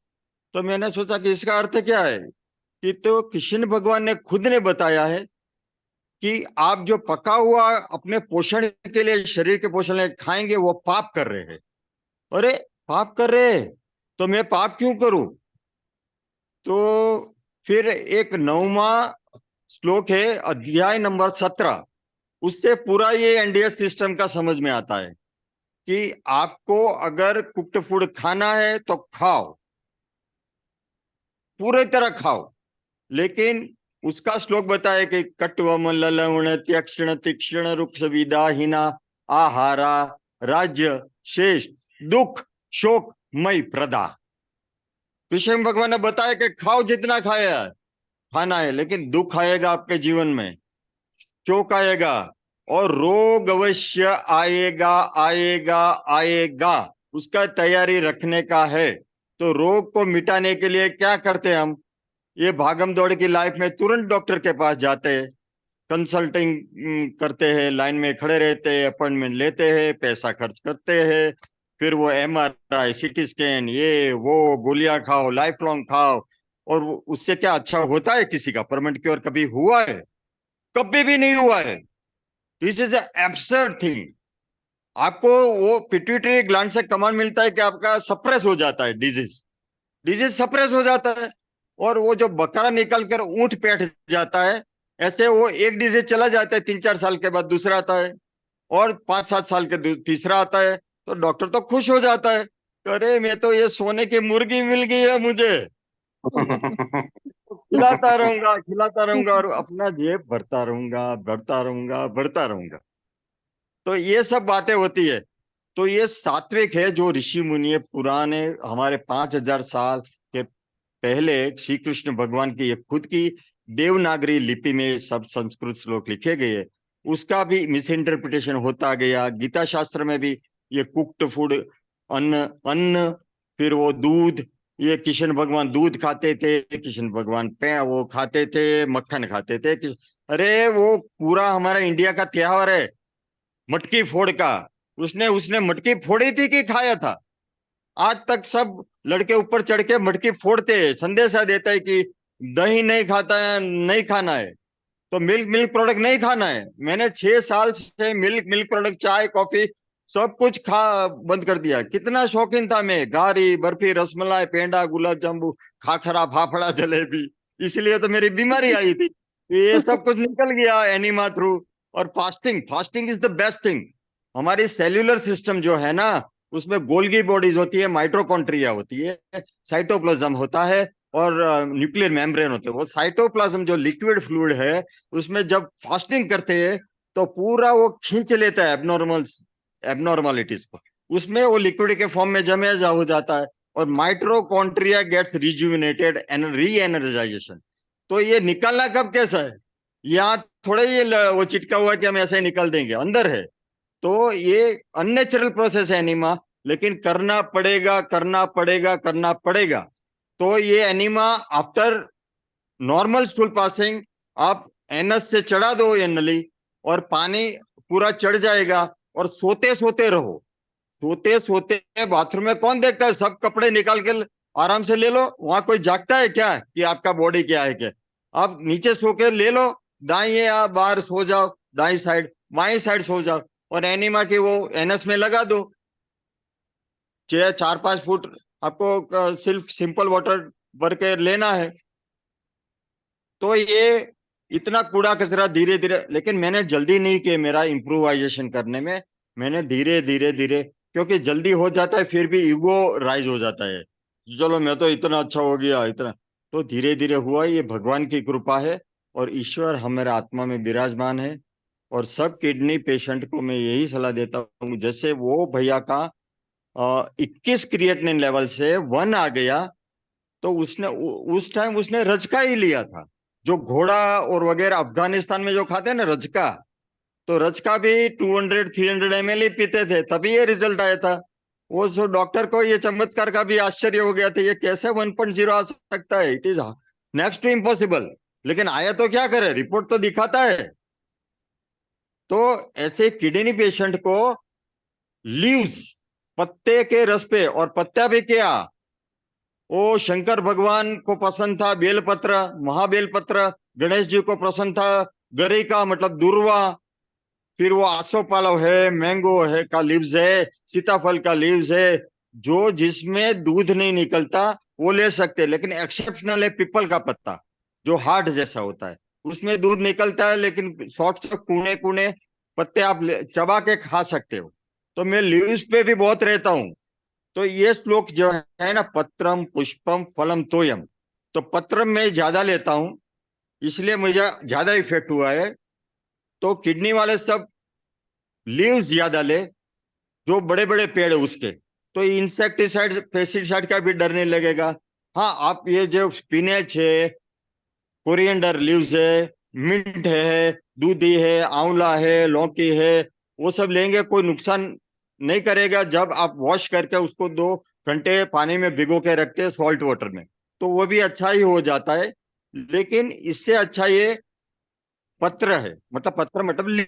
Speaker 2: तो मैंने सोचा कि इसका अर्थ क्या है। कि तो कृष्ण भगवान ने खुद ने बताया है कि आप जो पका हुआ अपने पोषण के लिए, शरीर के पोषण के लिए खाएंगे, वो पाप कर रहे हैं। अरे पाप कर रहे हैं तो मैं पाप क्यों करूं? तो फिर एक 9वां श्लोक है, अध्याय नंबर 17, उससे पूरा ये एनडीएस सिस्टम का समझ में आता है कि आपको अगर कुक्ड फूड खाना है तो खाओ, पूरे तरह खाओ, लेकिन उसका श्लोक बताया कि कट्वम ललवण त्यक्षण तीक्ष्ण रुक्ष विदाहीना आहारा राज्य शेष दुख शोक मई प्रदा। कृष्ण भगवान ने बताया कि खाओ, जितना खाया खाना है, लेकिन दुख आएगा आपके जीवन में, शोक आएगा और रोग अवश्य आएगा आएगा आएगा। उसका तैयारी रखने का है। तो रोग को मिटाने के लिए क्या करते हैं हम? ये भागम दौड़ की लाइफ में तुरंत डॉक्टर के पास जाते हैं, कंसल्टिंग करते हैं, लाइन में खड़े रहते हैं, अपॉइंटमेंट लेते हैं, पैसा खर्च करते हैं, फिर वो एमआरआई, सीटी स्कैन, ये वो, गोलियां खाओ, लाइफ लॉन्ग खाओ। और उससे क्या अच्छा होता है? किसी का परमानेंट क्योर कभी हुआ है? कभी भी नहीं हुआ है। This is absurd thing. आपको वो पिट्यूटरी ग्लैंड से कमांड मिलता है कि आपका सप्रेस हो जाता है, डिजीज डिजीज सप्रेस हो जाता है, और वो जो बकरा निकल कर ऊंट बैठ जाता है, ऐसे वो एक डिजीज चला जाता है, 3-4 साल के बाद दूसरा आता है, और 5-7 साल के तीसरा आता है। तो डॉक्टर तो खुश हो जाता है, अरे मैं तो ये सोने की मुर्गी मिल गई है मुझे। खिलाता रहूंगा और अपना जेब भरता रहूंगा, भरता रहूंगा, भरता रहूंगा। तो ये सब बातें होती है। तो ये सात्विक है, जो ऋषि मुनि पुराने हमारे 5,000 साल के पहले श्री कृष्ण भगवान की ये खुद की देवनागरी लिपि में सब संस्कृत श्लोक लिखे गए, उसका भी मिस इंटरप्रिटेशन होता गया। गीता शास्त्र में भी ये कुक्ड फूड, अन्न अन्न, फिर वो दूध, ये कृष्ण भगवान दूध खाते थे, कृष्ण भगवान पे वो खाते थे, मक्खन खाते थे। अरे वो पूरा हमारा इंडिया का त्योहार है मटकी फोड़ का। उसने उसने मटकी फोड़ी थी कि खाया था? आज तक सब लड़के ऊपर चढ़ के मटकी फोड़ते हैं, संदेशा देता है कि दही नहीं खाता है, नहीं खाना है, तो मिल्क मिल्क प्रोडक्ट नहीं खाना है। मैंने 6 साल से मिल्क मिल्क प्रोडक्ट, चाय कॉफी सब कुछ खा बंद कर दिया। कितना शौकीन था मैं, गारी बर्फी रसमलाई पेंडा गुलाब जामुन खाखरा फाफड़ा जलेबी, इसलिए तो मेरी बीमारी आई थी। ये सब कुछ निकल गया एनिमा थ्रू। और fasting, fasting is the best thing. हमारी सेल्यूलर सिस्टम जो है ना, उसमें गोल्गी बॉडीज होती है, माइटोकॉन्ट्रिया होती है, साइटोप्लाज्म होता है, और न्यूक्लियर मेम्ब्रेन होते हैं। वो साइटोप्लाज्म जो लिक्विड फ्लूइड है, उसमें जब फास्टिंग करते हैं तो पूरा वो खींच लेता है एबनॉर्मलिटीज को, उसमें वो लिक्विड के फॉर्म में जमे हो जाता है, और mitochondria gets rejuvenated and re एनर्जाइजेशन। तो ये निकलना कब कैसा है? यहाँ थोड़े ये वो चिटका हुआ कि हम ऐसे ही निकल देंगे, अंदर है। तो ये अननेचुरल प्रोसेस है एनीमा, लेकिन करना पड़ेगा करना पड़ेगा करना पड़ेगा। तो ये enema after normal stool passing आप एनस से चढ़ा दो ये नली, और पानी पूरा चढ़ जाएगा, और सोते सोते रहो। सोते सोते बाथरूम में कौन देखता है? सब कपड़े निकाल के आराम से ले लो, वहां कोई जागता है क्या कि आपका बॉडी क्या है क्या? आप नीचे सो के ले लो, दाएं या बाहर सो जाओ, दाई साइड बाई साइड सो जाओ, और एनिमा की वो एनस में लगा दो। 4-5 फुट आपको सिर्फ सिंपल वाटर भर के लेना है। तो ये इतना कूड़ा कचरा धीरे धीरे, लेकिन मैंने जल्दी नहीं किया मेरा इम्प्रोवाइजेशन करने में। मैंने धीरे धीरे धीरे, क्योंकि जल्दी हो जाता है फिर भी ईगो राइज हो जाता है, चलो मैं तो इतना अच्छा हो गया इतना। तो धीरे धीरे हुआ, ये भगवान की कृपा है, और ईश्वर हमारे आत्मा में विराजमान है। और सब किडनी पेशेंट को मैं यही सलाह देता हूँ, जैसे वो भैया का 21 क्रिएटिनिन लेवल से 1 आ गया, तो उसने उस टाइम उसने रजका ही लिया था, जो घोड़ा और वगैरह अफगानिस्तान में जो खाते हैं ना रजका, तो रजका भी 200-300 ml ही पीते थे, तभी ये रिजल्ट आया था। वो जो डॉक्टर को ये चमत्कार का भी आश्चर्य हो गया था, ये कैसे 1.0 आ सकता है, it is next to impossible. लेकिन आया तो क्या करे, रिपोर्ट तो दिखाता है। तो ऐसे किडनी पेशेंट को लीव्स, पत्ते के रस पे, और पत्ता भी क्या, वो शंकर भगवान को पसंद था बेलपत्र, महाबेलपत्र। गणेश जी को पसंद था गरिका मतलब दूर्वा। फिर वो आसोपालव है, मैंगो है का लीव्स है, सीताफल का लीव्स है। जो जिसमें दूध नहीं निकलता वो ले सकते हैं, लेकिन एक्सेप्शनल है पीपल का पत्ता, जो हार्ट जैसा होता है। उसमें दूध निकलता है, लेकिन शॉर्ट से कूने कूने पत्ते आप चबा के खा सकते हो। तो मैं लीव्स पे भी बहुत रहता हूँ। तो ये श्लोक जो है ना, पत्रम पुष्पम फलम तोयम, तो पत्र में ज्यादा लेता हूं, इसलिए मुझे ज्यादा इफेक्ट हुआ है। तो किडनी वाले सब लीव्स ज्यादा ले, जो बड़े बड़े पेड़ है उसके। तो इंसेक्टिसाइड पेस्टिसाइड का भी डर नहीं लगेगा। हाँ, आप ये जो स्पिनेच है, कोरिएंडर लीव्स है, मिंट है, दूधी है, आंवला है, लौकी है, वो सब लेंगे, कोई नुकसान नहीं करेगा। जब आप वॉश करके उसको 2 घंटे पानी में भिगो के रखते हैं सॉल्ट वाटर में, तो वो भी अच्छा ही हो जाता है। लेकिन इससे अच्छा ये पत्र है, मतलब पत्र मतलब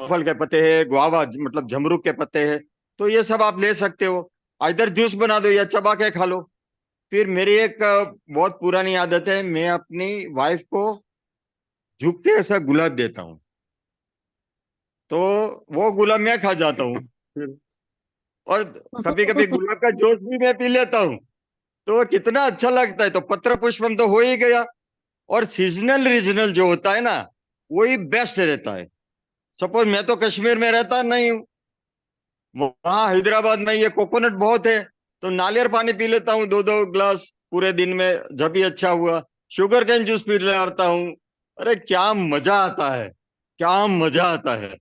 Speaker 2: फल के पत्ते हैं, गुआवा मतलब झमरुक के पत्ते हैं। तो ये सब आप ले सकते हो, इधर जूस बना दो या चबा के खा लो। फिर मेरी एक बहुत पुरानी आदत है, मैं अपनी वाइफ को झुक के ऐसा गुलाब देता हूँ, तो वो गुलाब मैं खा जाता हूँ फिर। और कभी कभी गुलाब का जूस भी मैं पी लेता हूँ, तो कितना अच्छा लगता है। तो पत्र पुष्पम तो हो ही गया। और सीजनल रीजनल जो होता है ना, वही बेस्ट रहता है। सपोज मैं तो कश्मीर में रहता नहीं हूँ, वहां हैदराबाद में ये कोकोनट बहुत है, तो नारियल पानी पी लेता हूँ 2-2 ग्लास पूरे दिन में, जब भी अच्छा हुआ। शुगर कैन जूस पी लेता हूँ। अरे क्या मजा आता है, क्या मजा आता है।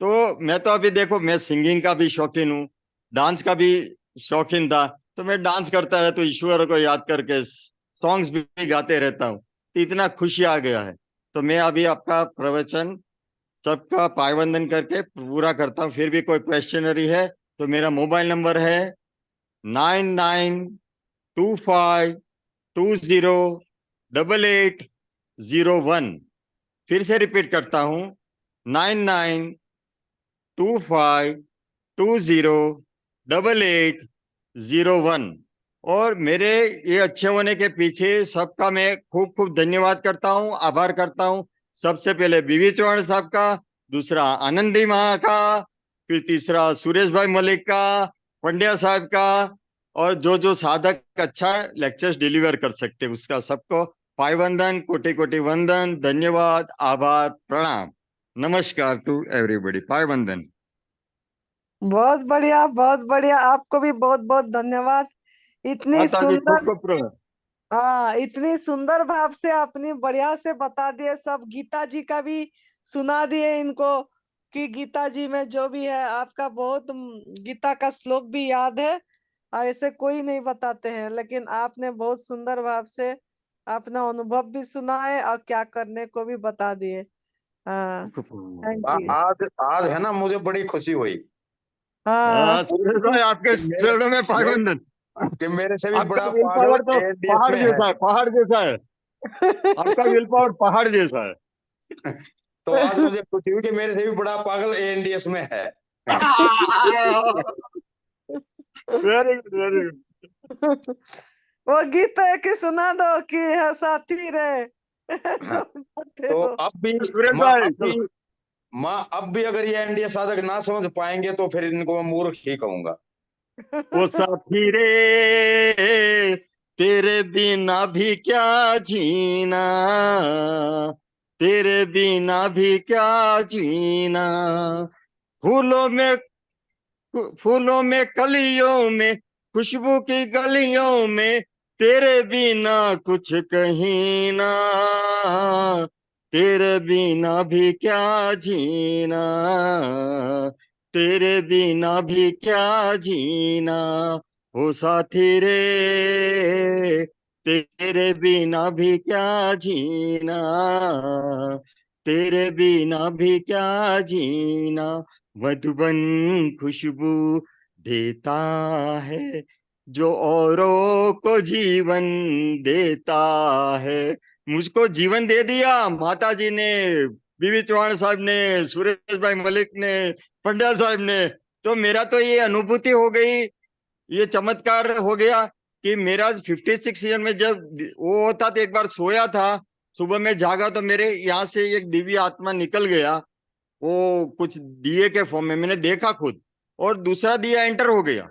Speaker 2: तो मैं तो अभी देखो, मैं सिंगिंग का भी शौकीन हूँ, डांस का भी शौकीन था। तो मैं डांस करता रहता हूँ, ईश्वर को याद करके सॉन्ग्स भी गाते रहता हूँ। तो इतना खुशी आ गया है। तो मैं अभी आपका प्रवचन सबका पायवंदन करके पूरा करता हूँ। फिर भी कोई क्वेश्चनरी है तो मेरा मोबाइल नंबर है 9925208801। फिर से रिपीट करता हूँ, 9925208801। और मेरे ये अच्छे होने के पीछे सबका मैं खूब खूब धन्यवाद करता हूँ, आभार करता हूँ। सबसे पहले बीवी चौहान साहब का, दूसरा आनंदी माँ का, फिर तीसरा सुरेश भाई मलिक का, पंड्या साहब का, और जो जो साधक अच्छा लेक्चर्स डिलीवर कर सकते उसका सबको पायवंदन, कोटि कोटि वंदन, धन्यवाद, आभार, प्रणाम, नमस्कार टू एवरीबॉडी। पायवंदन।
Speaker 3: बहुत बढ़िया, बहुत बढ़िया। आपको भी बहुत बहुत धन्यवाद। इतनी
Speaker 2: माता जी
Speaker 3: सुंदर,
Speaker 2: खूब प्रणाम।
Speaker 3: हाँ, इतनी सुंदर भाव से आपने बढ़िया से बता दिए। सब गीता जी का भी सुना दिए इनको, कि गीता जी में जो भी है आपका बहुत गीता का श्लोक भी याद है। और ऐसे कोई नहीं बताते हैं, लेकिन आपने बहुत सुंदर भाव से अपना अनुभव भी सुनाए और क्या करने को भी बता दिए। हाँ, थैंक यू।
Speaker 4: आज आज है ना, मुझे बड़ी खुशी हुई
Speaker 3: हाँ।
Speaker 2: हाँ सुरेश भाई, आपके
Speaker 4: कि मेरे
Speaker 2: चरणों में
Speaker 4: मेरे
Speaker 2: पायवंदन।
Speaker 4: कि मेरे से भी
Speaker 2: आपका
Speaker 4: बड़ा
Speaker 2: विल
Speaker 4: पागल
Speaker 2: पावर तो
Speaker 4: एडीएस
Speaker 2: पहाड़
Speaker 4: में है।
Speaker 2: जैसा है, पहाड़ जैसा है। आपका विल पावर पहाड़ जैसा है।
Speaker 4: तो आज मुझे खुशी हुई कि मेरे से भी बड़ा पागल एनडीएस में है।
Speaker 2: Very good, very good.
Speaker 3: वो गीत है कि सुना दो कि है साथी रे
Speaker 4: हाँ,
Speaker 3: जो करते
Speaker 4: तो
Speaker 3: हो।
Speaker 4: अब भी
Speaker 2: सुरेश
Speaker 4: माँ
Speaker 2: भाई
Speaker 4: अब भी माँ अब भी अगर ये एनडीए साधक ना समझ पाएंगे तो फिर इनको मैं मूर्ख ही कहूंगा।
Speaker 2: वो साथी रे, तेरे बिना भी क्या जीना, तेरे बिना भी क्या जीना। फूलों में, फूलों में कलियों में, खुशबू की गलियों में, तेरे बिना कुछ कहीं ना, तेरे बिना भी क्या जीना, तेरे बिना भी क्या जीना। हो साथी रे, तेरे बिना भी क्या जीना, तेरे बिना भी क्या जीना। मधुबन खुशबू देता है, जो औरों को जीवन देता है। मुझको जीवन दे दिया माता जी ने, बीवी चौहान साहब ने, सुरेश भाई मलिक ने, पंड्या साहब ने। तो मेरा तो ये अनुभूति हो गई, ये चमत्कार हो गया कि मेरा 56 ईयर में जब वो होता तो एक बार सोया था, सुबह में जागा तो मेरे यहाँ से एक दिव्य आत्मा निकल गया, वो कुछ दिए के फॉर्म में, मैंने देखा खुद, और दूसरा दिया एंटर हो गया।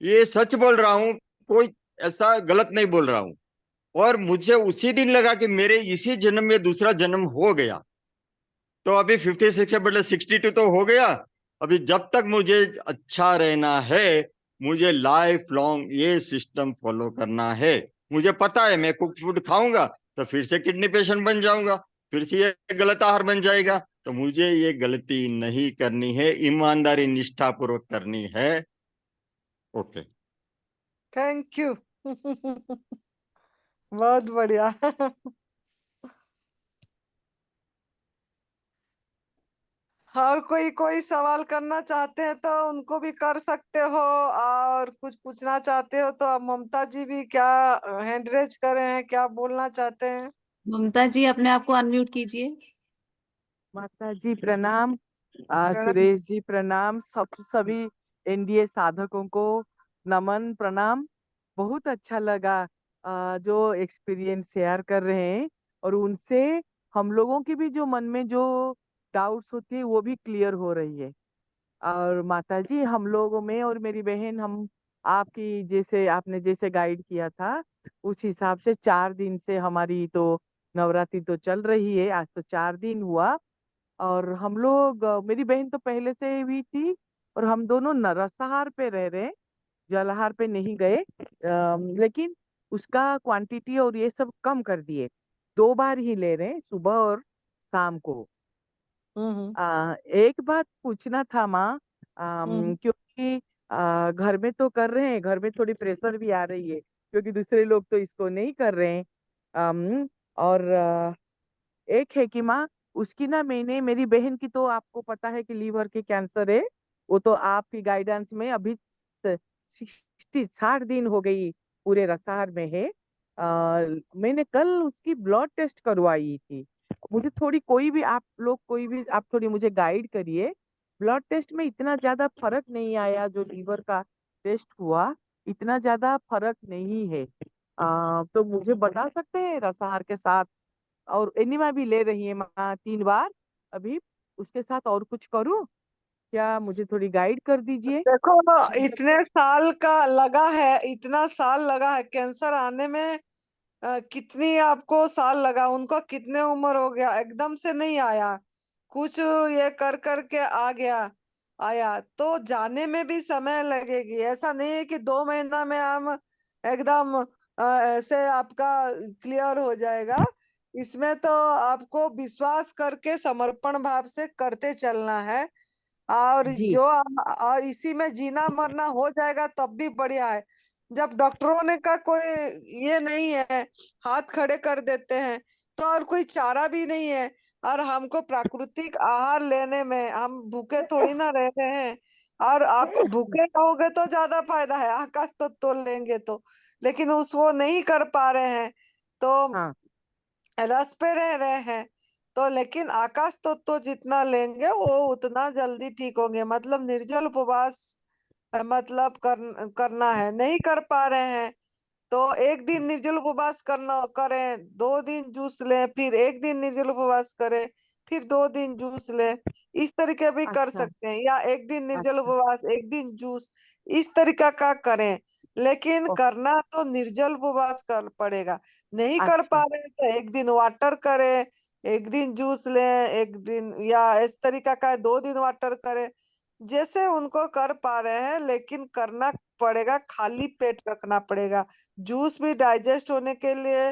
Speaker 2: ये सच बोल रहा हूँ, कोई ऐसा गलत नहीं बोल रहा हूँ। और मुझे उसी दिन लगा कि मेरे इसी जन्म में दूसरा जन्म हो गया। तो अभी 56 से बदले 62 तो हो गया। अभी जब तक मुझे अच्छा रहना है, मुझे लाइफ लॉन्ग ये सिस्टम फॉलो करना है। मुझे पता है मैं कुक फूड खाऊंगा तो फिर से किडनी पेशेंट बन जाऊंगा, फिर से ये गलत आहार बन जाएगा। तो मुझे ये गलती नहीं करनी है, ईमानदारी निष्ठा पूर्वक करनी है। ओके।
Speaker 3: Thank you. बहुत बढ़िया। और कोई कोई सवाल करना चाहते हैं तो उनको भी कर सकते हो, और कुछ पूछना चाहते हो तो अब ममता जी भी क्या हैंड रेज कर रहे हैं, क्या बोलना चाहते हैं?
Speaker 1: ममता जी अपने आप को अनम्यूट कीजिए।
Speaker 5: माता जी प्रणाम।
Speaker 3: प्रणाम।
Speaker 5: सुरेश जी प्रणाम। सभी एनडीए साधकों को नमन प्रणाम। बहुत अच्छा लगा जो एक्सपीरियंस शेयर कर रहे हैं, और उनसे हम लोगों की भी जो मन में जो डाउट्स होती है वो भी क्लियर हो रही है। और माता जी हम लोगों में और मेरी बहन, हम आपकी जैसे आपने जैसे गाइड किया था उस हिसाब से 4 दिन से हमारी तो नवरात्रि तो चल रही है। आज तो 4 दिन हुआ, और हम लोग मेरी बहन तो पहले से ही थी, और हम दोनों रसाहार पे रह रहे हैं, जलाहार पे नहीं गए। लेकिन उसका क्वांटिटी और ये सब कम कर दिए, 2 बार ही ले रहे हैं, सुबह और शाम को।
Speaker 3: हम्म
Speaker 5: एक बात पूछना था माँ,
Speaker 3: हम्म
Speaker 5: क्योंकि घर में तो कर रहे हैं, घर में थोड़ी प्रेशर भी आ रही है क्योंकि दूसरे लोग तो इसको नहीं कर रहे हैं। और एक है कि माँ, उसकी ना, मैंने, मेरी बहन की तो आपको पता है कि लीवर के कैंसर है। वो तो आपकी गाइडेंस में अभी 60 दिन हो गई पूरे रसार में है। मैंने कल उसकी ब्लड टेस्ट करवाई थी। मुझे थोड़ी, कोई भी आप लोग, कोई भी आप थोड़ी मुझे गाइड करिए। ब्लड टेस्ट में इतना ज्यादा फर्क नहीं आया, जो लीवर का टेस्ट हुआ इतना ज्यादा फर्क नहीं है। तो मुझे बता सकते हैं रसाहार के साथ, और एनिमा भी ले रही है माँ 3 बार अभी, उसके साथ और कुछ करूँ क्या? मुझे थोड़ी गाइड कर दीजिए।
Speaker 3: देखो, इतने साल का लगा है, इतना साल लगा है कैंसर आने में। कितनी आपको साल लगा, उनको कितने उम्र हो गया, एकदम से नहीं आया, कुछ ये कर कर के आ गया, आया तो जाने में भी समय लगेगी। ऐसा नहीं है कि 2 महीना में हम एकदम ऐसे आपका क्लियर हो जाएगा। इसमें तो आपको विश्वास करके समर्पण भाव से करते चलना है। और
Speaker 5: जी।
Speaker 3: जो और इसी में जीना मरना हो जाएगा तब भी बढ़िया है। जब डॉक्टरों ने का कोई ये नहीं है, हाथ खड़े कर देते हैं, तो और कोई चारा भी नहीं है। और हमको प्राकृतिक आहार लेने में, हम भूखे थोड़ी ना रह रहे हैं। और आप भूखे रहोगे तो ज्यादा फायदा है, आकाश तो तोल लेंगे तो। लेकिन उसको नहीं कर पा रहे हैं तो
Speaker 5: हाँ।
Speaker 3: रस पे रह रहे हैं। तो लेकिन आकाश तो जितना लेंगे वो उतना जल्दी ठीक होंगे। मतलब निर्जल उपवास मतलब करना है, नहीं कर पा रहे हैं तो एक दिन निर्जल उपवास करना करें, 2 दिन जूस लें, फिर एक दिन निर्जल उपवास करें, फिर 2 दिन जूस लें। इस तरीके भी कर
Speaker 5: अच्छा।
Speaker 3: सकते हैं, या एक दिन निर्जल
Speaker 5: अच्छा।
Speaker 3: उपवास एक दिन जूस, इस तरीका का करें। लेकिन
Speaker 5: ओ,
Speaker 3: करना तो निर्जल उपवास कर पड़ेगा। नहीं कर पा
Speaker 5: अच्छा।
Speaker 3: रहे हैं तो एक दिन वाटर करें, एक दिन जूस लें, एक दिन, या इस तरीका का 2 दिन वाटर करें, जैसे उनको कर पा रहे हैं। लेकिन करना पड़ेगा, खाली पेट रखना पड़ेगा। जूस भी डाइजेस्ट होने के लिए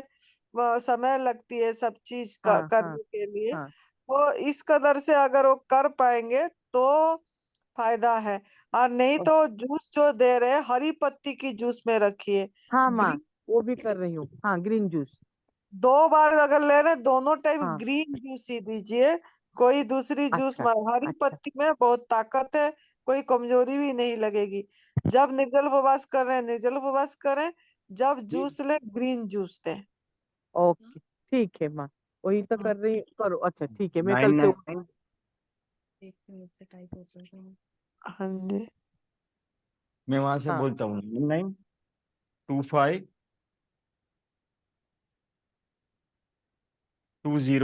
Speaker 3: समय लगती है, सब चीज
Speaker 5: हाँ हाँ
Speaker 3: करने के लिए।
Speaker 5: हाँ।
Speaker 3: तो इस कदर से अगर वो कर पाएंगे तो फायदा है। और नहीं
Speaker 5: ओ,
Speaker 3: तो जूस जो दे रहे हैं, हरी पत्ती की जूस में रखिए।
Speaker 5: हाँ माँ,
Speaker 3: ग्रीन,
Speaker 5: वो भी कर रही हूँ। हाँ, ग्रीन जूस।
Speaker 3: 2 बार अगर ले रहे हैं, दोनों टाइम
Speaker 5: हाँ।
Speaker 3: ग्रीन जूस ही दीजिए। कोई दूसरी जूस
Speaker 5: अच्छा
Speaker 3: हरी
Speaker 5: अच्छा
Speaker 3: पत्ती में बहुत ताकत है, कोई कमजोरी भी नहीं लगेगी। जब निर्जल उपवास कर रहे हैं निर्जल उपवास करें, जब जूस ले ग्रीन जूस दे।
Speaker 5: ओके ठीक है माँ, वही तो कर रही करो। अच्छा ठीक है, मैं कल
Speaker 2: 999
Speaker 3: हाँ जी।
Speaker 2: मैं वहां से
Speaker 5: हाँ
Speaker 2: बोलता हूँ 9925 20
Speaker 5: जी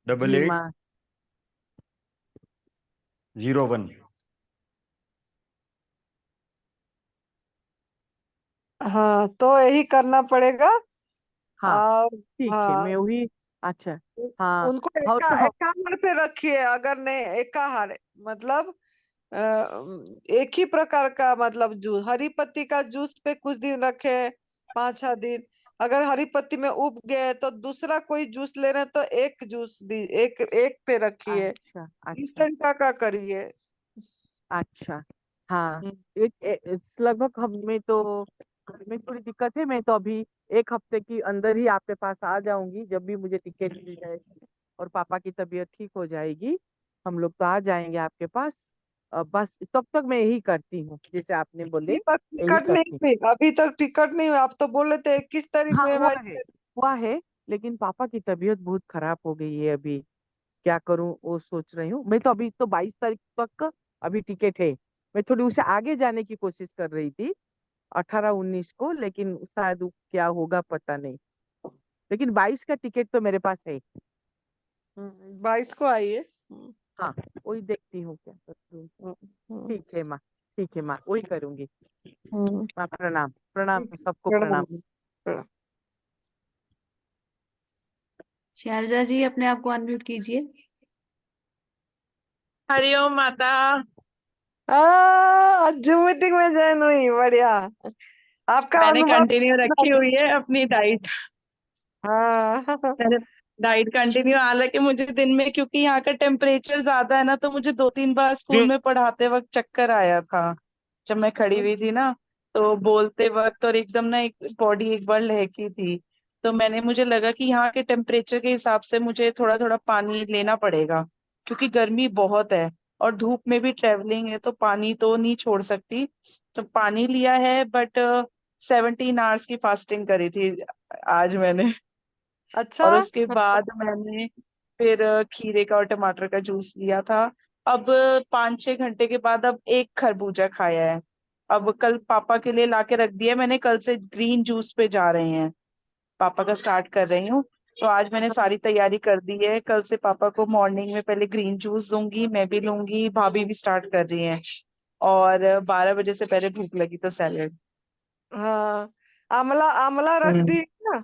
Speaker 2: 88
Speaker 5: माँ।
Speaker 2: 01।
Speaker 3: हाँ तो यही करना पड़ेगा।
Speaker 5: हाँ
Speaker 3: और
Speaker 5: ठीक है,
Speaker 3: हाँ,
Speaker 5: मैं वही। अच्छा हाँ।
Speaker 3: उनको
Speaker 5: और तो
Speaker 3: एकाहार पे रखिए, अगर नहीं एकाहार मतलब अ, एक ही प्रकार का मतलब जूस, हरी पत्ती का जूस पे कुछ दिन रखे, 5-6 दिन। अगर हरी पत्ती में उब गए तो दूसरा कोई जूस ले रहे हैं तो एक जूस दी, एक एक पे रखिए,
Speaker 5: अच्छा अच्छा
Speaker 3: इंस्टेंट का करिए।
Speaker 5: अच्छा। हाँ
Speaker 3: हम्म,
Speaker 5: लगभग हमें तो घर में थोड़ी दिक्कत है। मैं तो अभी एक हफ्ते की अंदर ही आपके पास आ जाऊंगी, जब भी मुझे टिकट मिल जाएगी और पापा की तबीयत ठीक हो जाएगी, हम लोग तो आ जाएंगे आपके पास। बस तब तक मैं यही करती हूँ जैसे आपने बोले,
Speaker 3: अभी तक
Speaker 5: यही
Speaker 3: टिकट नहीं
Speaker 5: करती हूँ।
Speaker 3: हुई, अभी तक टिकट नहीं हुई। आप तो बोल रहे थे 21 तारीख
Speaker 5: हाँ
Speaker 3: में
Speaker 5: हुआ
Speaker 3: भाई।
Speaker 5: है, हुआ है, लेकिन पापा की तबीयत बहुत खराब हो गई है अभी। क्या करूं वो सोच रही हूँ। मैं तो अभी तो 22 तारीख तक अभी टिकट है। मैं थोड़ी उसे आगे जाने की कोशिश कर रही थी, 18-19 को, लेकिन शायद वो क्या होगा पता नहीं। लेकिन 22 का टिकट तो मेरे पास है।
Speaker 3: 22 को आइए।
Speaker 5: हाँ वही देखती हूँ क्या करूँ।
Speaker 3: हम्म,
Speaker 5: ठीक है माँ, ठीक है माँ, वही करूंगी।
Speaker 3: हम्म,
Speaker 5: माँ प्रणाम, प्रणाम, सबको प्रणाम।
Speaker 3: प्रणाम। प्रणाम।
Speaker 1: शैलजा जी अपने आप को अनम्यूट कीजिए।
Speaker 6: हरिओम माता।
Speaker 3: आज जूम मीटिंग में ज्वाइन हुई, बढ़िया। आपका
Speaker 6: मैंने
Speaker 3: अनुभव
Speaker 6: कंटिन्यू रखी हुई है अपनी डाइट।
Speaker 3: हाँ।
Speaker 6: मैंने डाइट कंटिन्यू, हालांकि मुझे दिन में क्योंकि यहाँ का टेम्परेचर ज्यादा है ना, तो मुझे 2-3 बार स्कूल में पढ़ाते वक्त चक्कर आया था जब मैं खड़ी हुई थी ना, तो बोलते वक्त, और एकदम ना एक बॉडी एक बार लहकी थी। तो मुझे लगा कि यहाँ के टेम्परेचर के हिसाब से मुझे थोड़ा थोड़ा पानी लेना पड़ेगा, क्योंकि गर्मी बहुत है और धूप में भी ट्रेवलिंग है, तो पानी तो नहीं छोड़ सकती। तो पानी लिया है, बट 17 आवर्स की फास्टिंग करी थी आज मैंने।
Speaker 3: अच्छा।
Speaker 6: और उसके बाद मैंने फिर खीरे का और टमाटर का जूस लिया था। अब 5-6 घंटे के बाद अब एक खरबूजा खाया है। अब कल पापा के लिए लाके रख दिया मैंने, कल से ग्रीन जूस पे जा रहे हैं, पापा का स्टार्ट कर रही हूँ। तो आज मैंने सारी तैयारी कर दी है, कल से पापा को मॉर्निंग में पहले ग्रीन जूस दूंगी, मैं भी लूंगी, भाभी भी स्टार्ट कर रही है। और 12 बजे से पहले भूख लगी तो सैलेड।
Speaker 3: हाँ, आमला आमला रख दी ना।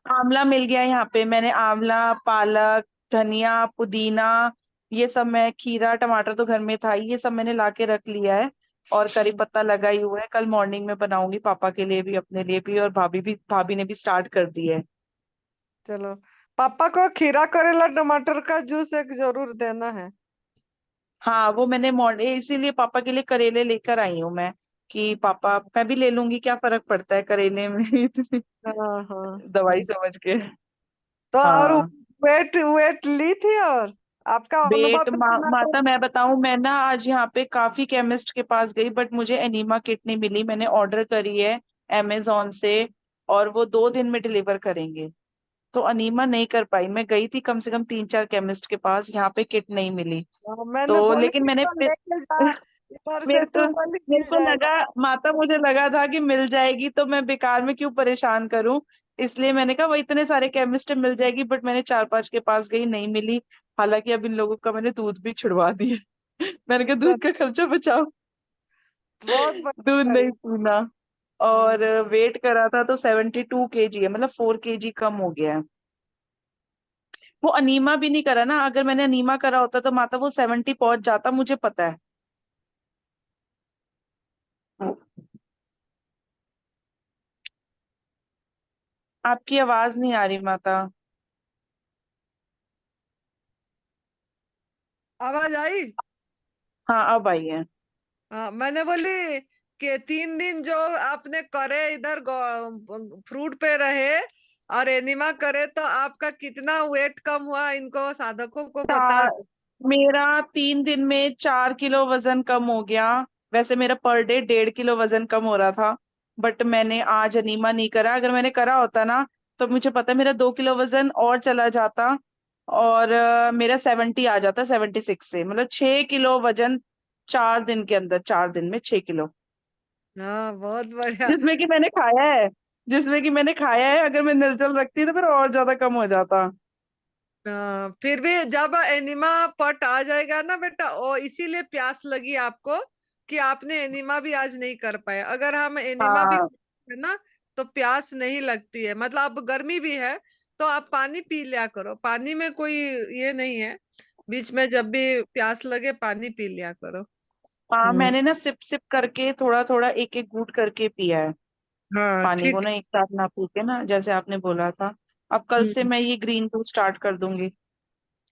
Speaker 6: आंवला मिल गया यहाँ पे, मैंने आंवला, पालक, धनिया, पुदीना, ये सब, मैं खीरा टमाटर तो घर में था ही, ये सब मैंने लाके रख लिया है। और करी पत्ता लगा ही हुआ है, कल मॉर्निंग में बनाऊंगी पापा के लिए भी अपने लिए भी, और भाभी ने भी स्टार्ट कर दी है।
Speaker 3: चलो, पापा को खीरा करेला टमाटर का जूस एक जरूर देना है।
Speaker 6: हाँ वो मैंने मॉर्निंग इसीलिए पापा के लिए करेले लेकर आई हूँ मैं, कि पापा मैं भी ले लूंगी, क्या फर्क पड़ता है करेले में इतनी
Speaker 3: हाँ हाँ।
Speaker 6: दवाई समझ के।
Speaker 3: तो और
Speaker 6: हाँ
Speaker 3: वेट वेट ली थी, और आपका अनुभव
Speaker 6: बेट
Speaker 3: भी सुना था।
Speaker 6: माता मैं बताऊं, मैं ना आज यहाँ पे काफी केमिस्ट के पास गई, बट मुझे एनीमा किट नहीं मिली। मैंने ऑर्डर करी है अमेजोन से, और वो 2 दिन में डिलीवर करेंगे, तो अनीमा नहीं कर पाई। मैं गई थी कम से कम 3-4 केमिस्ट के पास, यहाँ पे किट नहीं मिली।
Speaker 3: मैंने
Speaker 6: तो
Speaker 3: बोली
Speaker 6: लेकिन
Speaker 3: थी
Speaker 6: मैंने
Speaker 3: तो लेके जा, इधर से
Speaker 6: मेरे
Speaker 3: तू
Speaker 6: को
Speaker 3: बोली
Speaker 6: मेरे
Speaker 3: मिल
Speaker 6: को
Speaker 3: जाएगा।
Speaker 6: लगा माता, मुझे लगा था कि मिल जाएगी, तो मैं बेकार में क्यों परेशान करूं, इसलिए मैंने कहा वो इतने सारे केमिस्ट मिल जाएगी, बट मैंने 4-5 के पास गई, नहीं मिली। हालांकि अब इन लोगों का मैंने दूध भी छुड़वा दिया। मैंने कहा
Speaker 3: तो
Speaker 6: दूध का खर्चा बचाओ,
Speaker 3: बहुत
Speaker 6: दूध
Speaker 3: बढ़िया
Speaker 6: नहीं
Speaker 3: करी।
Speaker 6: पीना। और वेट करा था तो 72 kg है, मतलब 4 kg कम हो गया है। वो अनीमा भी नहीं करा ना, अगर मैंने अनीमा करा होता तो माता वो 70 पहुंच जाता, मुझे पता है। आपकी आवाज नहीं आ रही माता।
Speaker 3: आवाज आई।
Speaker 6: हाँ अब आई है।
Speaker 3: हाँ, मैंने बोली कि 3 दिन जो आपने करे इधर फ्रूट पे रहे, और एनिमा करे तो आपका कितना वेट कम हुआ, इनको साधकों को बता।
Speaker 6: चार मेरा 3 दिन में 4 किलो वजन कम हो गया। वैसे मेरा पर डे 1.5 किलो वजन कम हो रहा था, बट मैंने आज अनीमा नहीं करा। अगर मैंने करा होता ना तो मुझे पता है मेरा 2 किलो वजन और चला जाता, और मेरा 70 आ जाता, 76 से, मतलब 6 किलो वजन 4 दिन के अंदर, 4 दिन में 6 किलो।
Speaker 3: हाँ बहुत बढ़िया।
Speaker 6: जिसमें कि मैंने खाया है, अगर मैं निर्जल रखती तो फिर और ज्यादा कम हो जाता।
Speaker 3: फिर भी जब एनिमा पट आ जाएगा ना बेटा, ओ इसीलिए प्यास लगी आपको कि आपने एनिमा भी आज नहीं कर पाए। अगर हम एनिमा भी
Speaker 6: हाँ
Speaker 3: करते हैं ना तो प्यास नहीं लगती है। मतलब अब गर्मी भी है तो आप पानी पी लिया करो, पानी में कोई ये नहीं है। बीच में जब भी प्यास लगे पानी पी लिया करो।
Speaker 6: हाँ,
Speaker 3: हम्म।
Speaker 6: मैंने ना सिप सिप करके, थोड़ा थोड़ा, एक एक घूंट करके पिया है
Speaker 3: हाँ
Speaker 6: पानी को
Speaker 3: ठीक।
Speaker 6: ना, एक साथ ना पी के ना, जैसे आपने बोला था। अब कल से
Speaker 3: हम्म।
Speaker 6: मैं ये ग्रीन टी स्टार्ट कर दूंगी।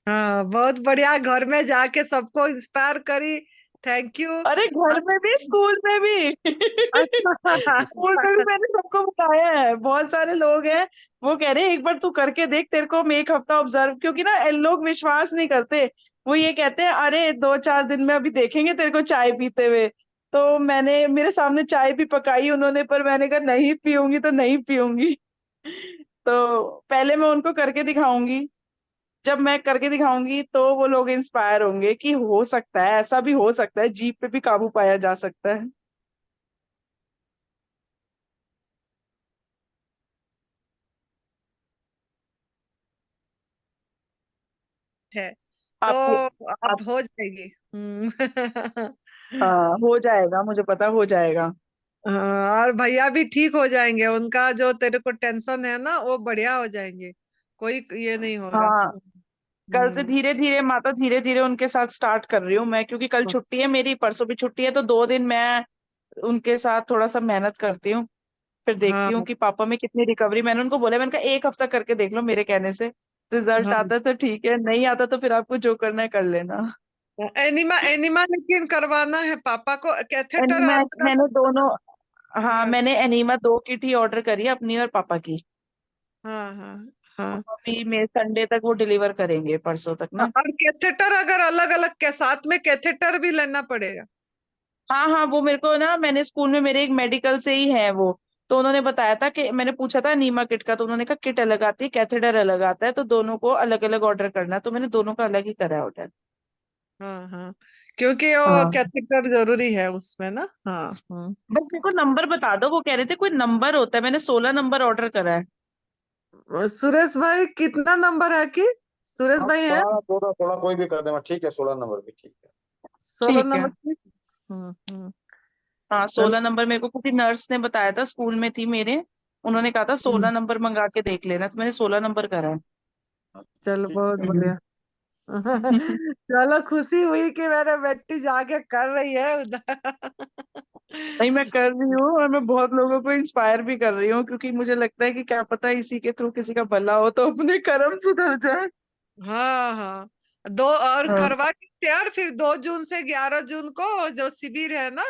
Speaker 3: हाँ बहुत बढ़िया, घर में जाके सबको इंस्पायर करी। Thank you.
Speaker 6: अरे घर में भी, स्कूल में भी स्कूल में भी मैंने सबको बताया है। बहुत सारे लोग हैं, वो कह रहे हैं एक बार तू करके देख, तेरे को हम एक हफ्ता ऑब्जर्व, क्योंकि ना लोग विश्वास नहीं करते। वो ये कहते हैं अरे 2-4 दिन में अभी देखेंगे तेरे को चाय पीते हुए। तो मैंने, मेरे सामने चाय भी पकाई उन्होंने, पर मैंने कहा नहीं पीऊंगी तो नहीं पीऊंगी। तो पहले मैं उनको करके दिखाऊंगी। जब मैं करके दिखाऊंगी तो वो लोग इंस्पायर होंगे कि हो सकता है, ऐसा भी हो सकता है, जीभ पे भी काबू पाया जा सकता है।
Speaker 3: है तो
Speaker 6: आपको आप
Speaker 3: अब हो जाएगी।
Speaker 6: हाँ, हो जाएगा, मुझे पता हो जाएगा।
Speaker 3: हाँ, और भैया भी ठीक हो जाएंगे, उनका जो तेरे को टेंशन है ना वो बढ़िया हो जाएंगे। कोई ये नहीं होगा।
Speaker 6: हाँ, कल से
Speaker 3: हम्म।
Speaker 6: धीरे धीरे माता, धीरे धीरे उनके साथ स्टार्ट कर रही हूँ मैं, क्योंकि कल छुट्टी है मेरी, परसों भी छुट्टी है, तो 2 दिन मैं उनके साथ थोड़ा सा मेहनत करती हूँ। फिर देखती हूँ
Speaker 3: हाँ
Speaker 6: कि पापा में कितनी रिकवरी। मैंने उनको बोला, मैंने कहा 1 हफ्ता करके देख लो मेरे कहने से, रिजल्ट
Speaker 3: हाँ।
Speaker 6: आता है तो ठीक है, नहीं आता तो फिर आपको जो करना है कर लेना।
Speaker 3: एनिमा एनिमा लेकिन करवाना है पापा को, कैथेटर
Speaker 6: एनीमा
Speaker 3: अलग अलग।
Speaker 6: मैंने दोनों, हाँ
Speaker 3: हाँ
Speaker 6: मैंने एनीमा 2 किट ही ऑर्डर करी है, अपनी और पापा की।
Speaker 3: हाँ हाँ हाँ।
Speaker 6: अभी मैं संडे तक वो डिलीवर करेंगे, परसों तक ना।
Speaker 3: और कैथेटर अगर अलग अलग के साथ में कैथेटर भी लेना पड़ेगा।
Speaker 6: हाँ हाँ, वो मेरे को ना, मैंने स्कूल में मेरे एक मेडिकल से ही है वो, तो उन्होंने बताया था कि, मैंने पूछा था नीमा किट का, तो उन्होंने कहा किट अलग आती है, कैथेटर अलग आता है, तो दोनों को अलग अलग ऑर्डर करना है, तो मैंने दोनों का अलग ही करा है ऑर्डर।
Speaker 3: हाँ हाँ, क्योंकि वो
Speaker 6: हाँ,
Speaker 3: कैथेटर जरूरी है उसमें ना। हाँ हाँ।
Speaker 6: बस मेरे को नंबर बता दो, वो कह रहे थे कोई नंबर होता है, मैंने 16 नंबर ऑर्डर करा है।
Speaker 3: सुरेश भाई कितना नंबर है कि सुरेश
Speaker 4: हाँ,
Speaker 3: भाई है?
Speaker 4: थोड़ा थोड़ा थोड़ा कोई भी कर देना, ठीक है, 16 नंबर भी ठीक है।
Speaker 3: 16
Speaker 6: ठीक है।
Speaker 3: नंबर की। हम्म।
Speaker 6: हाँ,
Speaker 3: चल
Speaker 6: 16 नंबर मेरे को किसी नर्स ने बताया था, स्कूल में थी मेरे, उन्होंने कहा था 16 नंबर मंगा के देख लेना, तो मैंने 16 नंबर करा है।
Speaker 3: चल
Speaker 4: ठीक
Speaker 3: बहुत
Speaker 4: है।
Speaker 3: बढ़िया। चलो खुशी हुई कि मेरे बेटी जाके कर रही है उधर।
Speaker 6: नहीं, मैं कर रही हूँ, और मैं बहुत लोगों को इंस्पायर भी कर रही हूँ, क्योंकि मुझे लगता है कि क्या पता इसी के थ्रू किसी का भला हो तो अपने कर्म सुधर जाए।
Speaker 3: हाँ हाँ। दो और
Speaker 6: हाँ
Speaker 3: करवा के यार, फिर 2 जून से 11 जून को जो शिविर है ना,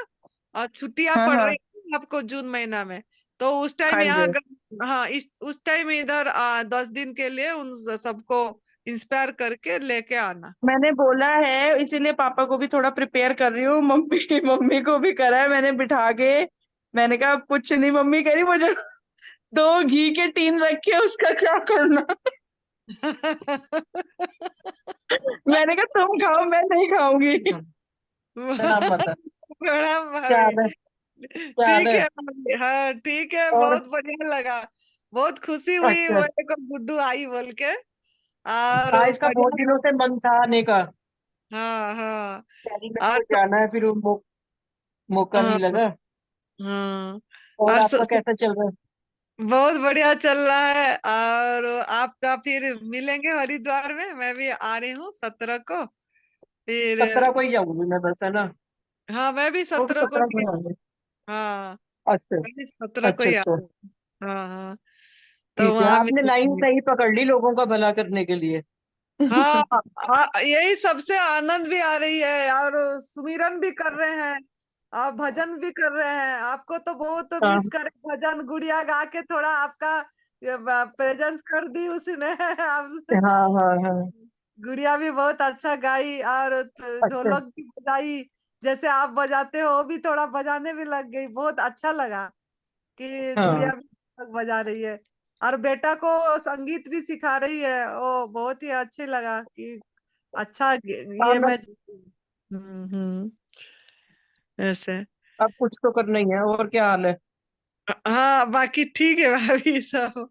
Speaker 3: और छुट्टियां
Speaker 6: हाँ
Speaker 3: पड़
Speaker 6: हाँ,
Speaker 3: रही है आपको जून महीना में, तो उस टाइम
Speaker 6: हाँ
Speaker 3: यहाँ
Speaker 6: जी,
Speaker 3: हाँ इस उस टाइम इधर 10 दिन के लिए उन सबको इंस्पायर करके लेके आना।
Speaker 6: मैंने बोला है, इसीलिए पापा को भी थोड़ा प्रिपेयर कर रही हूँ, मम्मी मम्मी को भी करा है मैंने बिठा के। मैंने कहा कुछ नहीं, मम्मी कह रही मुझे 2 घी के टीन रखे, उसका क्या करना। मैंने कहा तुम खाओ, मैं नहीं खाऊंगी। प्रणाम माता।
Speaker 3: प्रणाम
Speaker 6: क्या
Speaker 3: भाभी।
Speaker 6: हाल है? क्या हाल
Speaker 3: ठीक
Speaker 6: है?
Speaker 3: है भाभी, हाँ ठीक है,
Speaker 6: और
Speaker 3: बहुत बढ़िया लगा। बहुत खुशी हुई
Speaker 6: अच्छा,
Speaker 3: मेरे को गुड्डू आई बोल के। और
Speaker 6: हाँ, इसका बहुत
Speaker 3: बढ़िया।
Speaker 6: दिनों से मन था आने का,
Speaker 3: हाँ हाँ।
Speaker 6: यानी मेरे
Speaker 3: और
Speaker 6: को जाना है, फिर वो मौका नहीं
Speaker 3: हाँ
Speaker 6: लगा।
Speaker 3: हाँ।
Speaker 6: और
Speaker 3: और
Speaker 6: आपका कैसा चल रहा है?
Speaker 3: बहुत बढ़िया चल रहा है। और आपका फिर मिलेंगे हरिद्वार में, मैं भी आ रही हूँ 17 को फिर।
Speaker 6: 17 को ही जाऊंगी मैं, बस है ना।
Speaker 3: हाँ मैं भी
Speaker 6: वो भी
Speaker 3: 17 को
Speaker 6: 17
Speaker 3: ही।
Speaker 6: को आऊंगी।
Speaker 3: हाँ
Speaker 6: अच्छा,
Speaker 3: मैं भी 17 को
Speaker 6: अच्छा,
Speaker 3: ही आ
Speaker 6: अच्छा,
Speaker 3: रही हूँ। हाँ हाँ। तो
Speaker 6: ठीक है,
Speaker 3: वहां
Speaker 6: आपने लाइन
Speaker 3: मिलेंगे।
Speaker 6: सही पकड़ ली लोगों का भला करने के लिए।
Speaker 3: हाँ यही सबसे आनंद भी आ रही है, और सुमिरन भी कर रहे हैं और भजन भी कर रहे हैं। आपको तो बहुत
Speaker 6: हाँ,
Speaker 3: मिस करे भजन, गुड़िया गा के थोड़ा आपका ये प्रेजेंस कर दी उसने। अब
Speaker 7: हाँ हाँ हाँ।
Speaker 3: गुड़िया भी बहुत अच्छा गाई और
Speaker 7: अच्छा।
Speaker 3: ढोलक भी बजाई, जैसे आप बजाते हो वो भी थोड़ा बजाने भी लग गई। बहुत अच्छा लगा कि गुड़िया
Speaker 7: हाँ
Speaker 3: भी ढोलक बजा रही है और बेटा को संगीत भी सिखा रही है। वो बहुत ही अच्छे लगा कि अच्छा
Speaker 7: हाँ,
Speaker 3: ये मैं ऐसे।
Speaker 7: अब कुछ तो करना ही है, और क्या हाल है?
Speaker 3: हाँ बाकी ठीक है भाभी सब।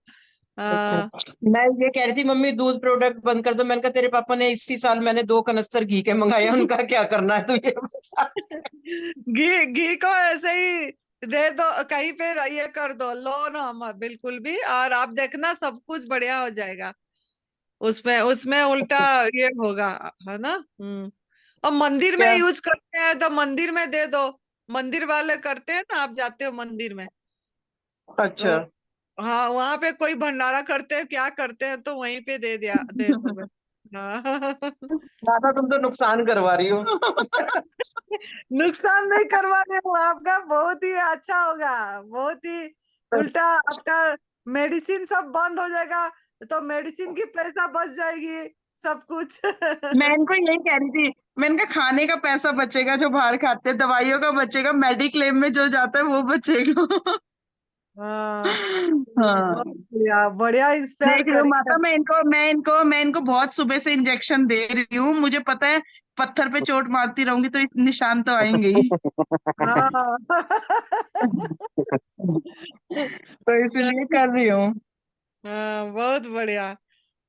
Speaker 7: अच्छा।
Speaker 3: हाँ
Speaker 7: मैं ये कह रही थी मम्मी दूध प्रोडक्ट बंद कर दो। मैंने कहा तेरे पापा ने इसी साल मैंने 2 कनस्तर घी के मंगाए, उनका क्या करना है तू ये बता।
Speaker 3: घी घी को ऐसे ही दे दो, कहीं पे ये कर दो, लो ना मत बिल्कुल भी, और आप देखना सब कुछ बढ़िया हो जाएगा। उसमें उसमें उल्टा ये होगा, है ना। और मंदिर में
Speaker 7: क्या?
Speaker 3: यूज करते हैं तो मंदिर में दे दो। मंदिर वाले करते हैं ना, आप जाते हो मंदिर में
Speaker 7: अच्छा।
Speaker 3: तो हाँ वहां पे कोई भंडारा करते हैं, क्या करते हैं, तो वहीं पे दे दो बस। हाँ
Speaker 7: दादा तुम तो नुकसान करवा रही हो।
Speaker 3: नुकसान नहीं करवाने हो, आपका बहुत ही अच्छा होगा। बहुत ही उल्टा आपका मेडिसिन सब बंद हो जाएगा, तो मेडिसिन की पैसा बच जाएगी, सब कुछ।
Speaker 6: मैं इनको यही कह रही थी, मैंने कहा खाने का पैसा बचेगा जो बाहर खाते हैं, दवाइयों का बचेगा, मेडिक्लेम में जो जाता है वो बचेगा।
Speaker 3: हाँ
Speaker 6: हाँ।
Speaker 3: बहुत बढ़िया बढ़िया इंस्पायर
Speaker 6: देख रही हूँ
Speaker 3: करेगा।
Speaker 6: माता, मैं इनको बहुत सुबह से इंजेक्शन दे रही हूँ, मुझे पता है पत्थर पे चोट मारती रहूंगी तो निशान तो आएंगे ही।
Speaker 3: हाँ
Speaker 6: तो इसलिए कर रही हूँ।
Speaker 3: हाँ बहुत बढ़िया,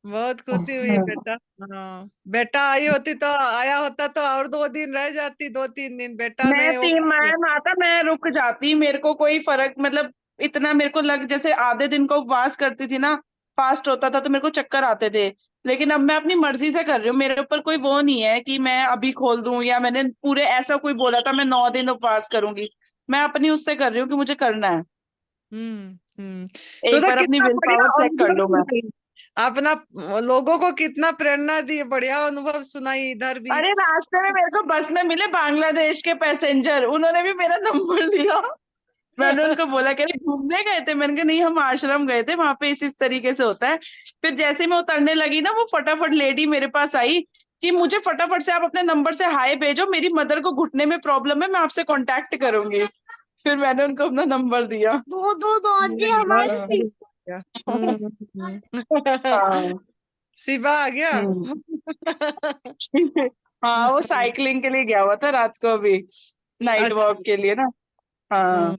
Speaker 3: बहुत खुशी हुई बेटा। हाँ बेटा आई होती तो आया होता तो और 2 दिन रह जाती, 2-3 दिन बेटा
Speaker 6: मैं
Speaker 3: ने वो
Speaker 6: तीन मैं माता मैं रुक जाती, मेरे को कोई फर्क मतलब इतना मेरे को लग, जैसे आधे दिन को उपवास करती थी ना, फास्ट होता था तो मेरे को चक्कर आते थे। लेकिन अब मैं अपनी मर्जी से कर रही हूँ, मेरे ऊपर कोई वो नहीं है कि मैं अभी खोल दूं, या मैंने पूरे ऐसा कोई बोला था मैं 9 दिन उपवास करूंगी। मैं अपनी उससे कर रही हूँ कि मुझे करना है। एक
Speaker 3: तो
Speaker 6: बार अपनी
Speaker 3: कितना
Speaker 6: विल
Speaker 3: बढ़िया
Speaker 6: पावर चेक कर
Speaker 3: अनुभव
Speaker 6: लूं मैं।
Speaker 3: सुनाई, अपना लोगों को कितना प्रेरणा दी, बढ़िया अनुभव सुनाई इधर भी।
Speaker 6: अरे रास्ते में मेरे को बस में मिले बांग्लादेश के पैसेंजर, उन्होंने भी मेरा नंबर दिया। मैंने उनको बोला कि अरे घूमने गए थे, मैंने कहा नहीं हम आश्रम गए थे, वहां पे इस तरीके से होता है। फिर जैसे ही मैं उतरने लगी ना, वो फटाफट लेडी मेरे पास आई कि मुझे फटाफट से आप अपने नंबर से हाय भेजो, मेरी मदर को घुटने में प्रॉब्लम है, मैं आपसे कांटेक्ट करूंगी। फिर मैंने उनको अपना नंबर दिया।
Speaker 3: बहुत बढ़िया।
Speaker 6: हाँ।
Speaker 3: शिवा आ गया।
Speaker 6: हम्म। हाँ वो साइकिलिंग के लिए गया हुआ था रात को, अभी नाइट
Speaker 3: अच्छा
Speaker 6: वॉक के लिए ना। हाँ।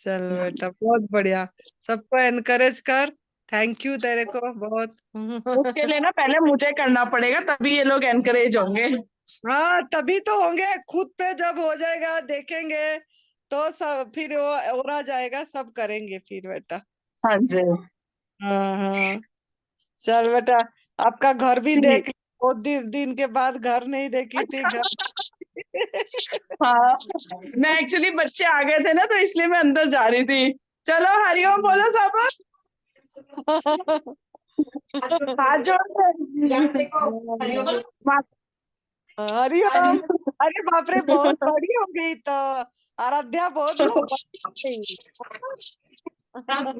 Speaker 3: चल बेटा बहुत बढ़िया, सबको एनकरेज कर। थैंक यू तेरे को बहुत।
Speaker 6: उसके लिए ना पहले मुझे करना पड़ेगा, तभी ये लोग एनकरेज होंगे।
Speaker 3: हाँ तभी तो होंगे, खुद पे जब हो जाएगा देखेंगे तो सब फिर वो और आ जाएगा, सब करेंगे फिर बेटा।
Speaker 6: हाँ जी।
Speaker 3: हाँ हाँ चल बेटा, आपका घर भी देख
Speaker 6: ठीक।
Speaker 3: ली। बहुत दिन के बाद घर नहीं देखी थी, घर।
Speaker 6: हाँ मैं एक्चुअली बच्चे आ गए थे ना, तो इसलिए मैं अंदर जा रही थी। चलो हरिओम बोलो सब। हाथ जोड़ के। माँ-
Speaker 3: हरिओम। अरे बाप रे बहुत बड़ी हो गई तो, आराध्या बहुत बड़ी हो गई।
Speaker 6: हाँ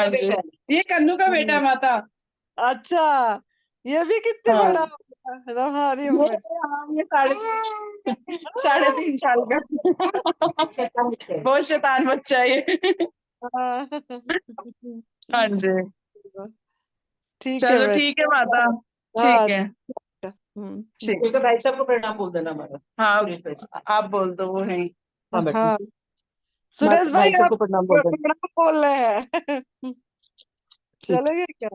Speaker 6: जी, ये कन्नू का बेटा माता।
Speaker 3: अच्छा ये भी कितने
Speaker 6: हाँ
Speaker 3: बड़ा हो गया। हमारी
Speaker 6: ये हाँ, ये 3.5 साल का। बहुत शैतान बच्चा है ये। हाँ जी।
Speaker 3: ठीक है
Speaker 6: चलो ठीक है
Speaker 3: बेटा।
Speaker 6: माता।
Speaker 3: हाँ
Speaker 6: ठीक है। ठीक।
Speaker 7: तो भाई साहब को प्रणाम बोल देना हमारा।
Speaker 6: हाँ आप बोल दो, वो है।
Speaker 7: हाँ बेटा।
Speaker 3: हाँ सुरेश भाई
Speaker 7: भाई साहब
Speaker 3: आप
Speaker 7: को प्रणाम बोल देना।
Speaker 3: प्रणाम बोल रहे हैं।
Speaker 7: ठीक
Speaker 3: चलेंगे क्या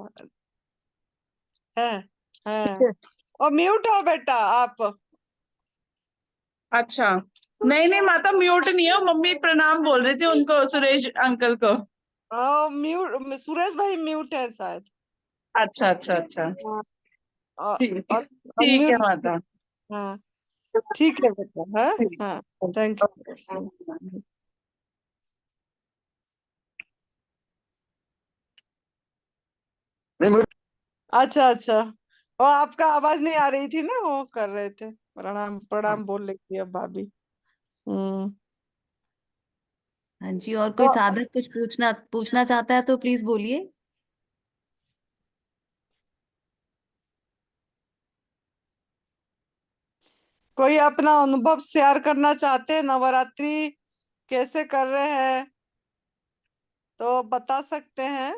Speaker 3: है। हाँ
Speaker 7: है।
Speaker 3: और म्यूट हो बेटा आप।
Speaker 6: अच्छा नहीं नहीं माता, म्यूट नहीं है, मम्मी प्रणाम बोल रही थी उनको, सुरेश अंकल को।
Speaker 3: म्यूट सुरेश भाई म्यूट है शायद।
Speaker 6: अच्छा अच्छा अच्छा।
Speaker 3: हाँ
Speaker 6: ठीक।
Speaker 3: और
Speaker 6: ठीक है
Speaker 3: अनम्यूट।
Speaker 6: माता।
Speaker 3: हाँ ठीक है बेटा। हाँ हाँ थैंक यू। अच्छा अच्छा, वो आपका आवाज नहीं आ रही थी ना, वो कर रहे थे, प्रणाम प्रणाम बोल रही थी अब भाभी। हम्म
Speaker 1: हाँ जी, और कोई
Speaker 3: तो
Speaker 1: साधक कुछ पूछना पूछना चाहता है तो प्लीज बोलिए।
Speaker 3: कोई अपना अनुभव शेयर करना चाहते हैं, नवरात्रि कैसे कर रहे हैं तो बता सकते हैं।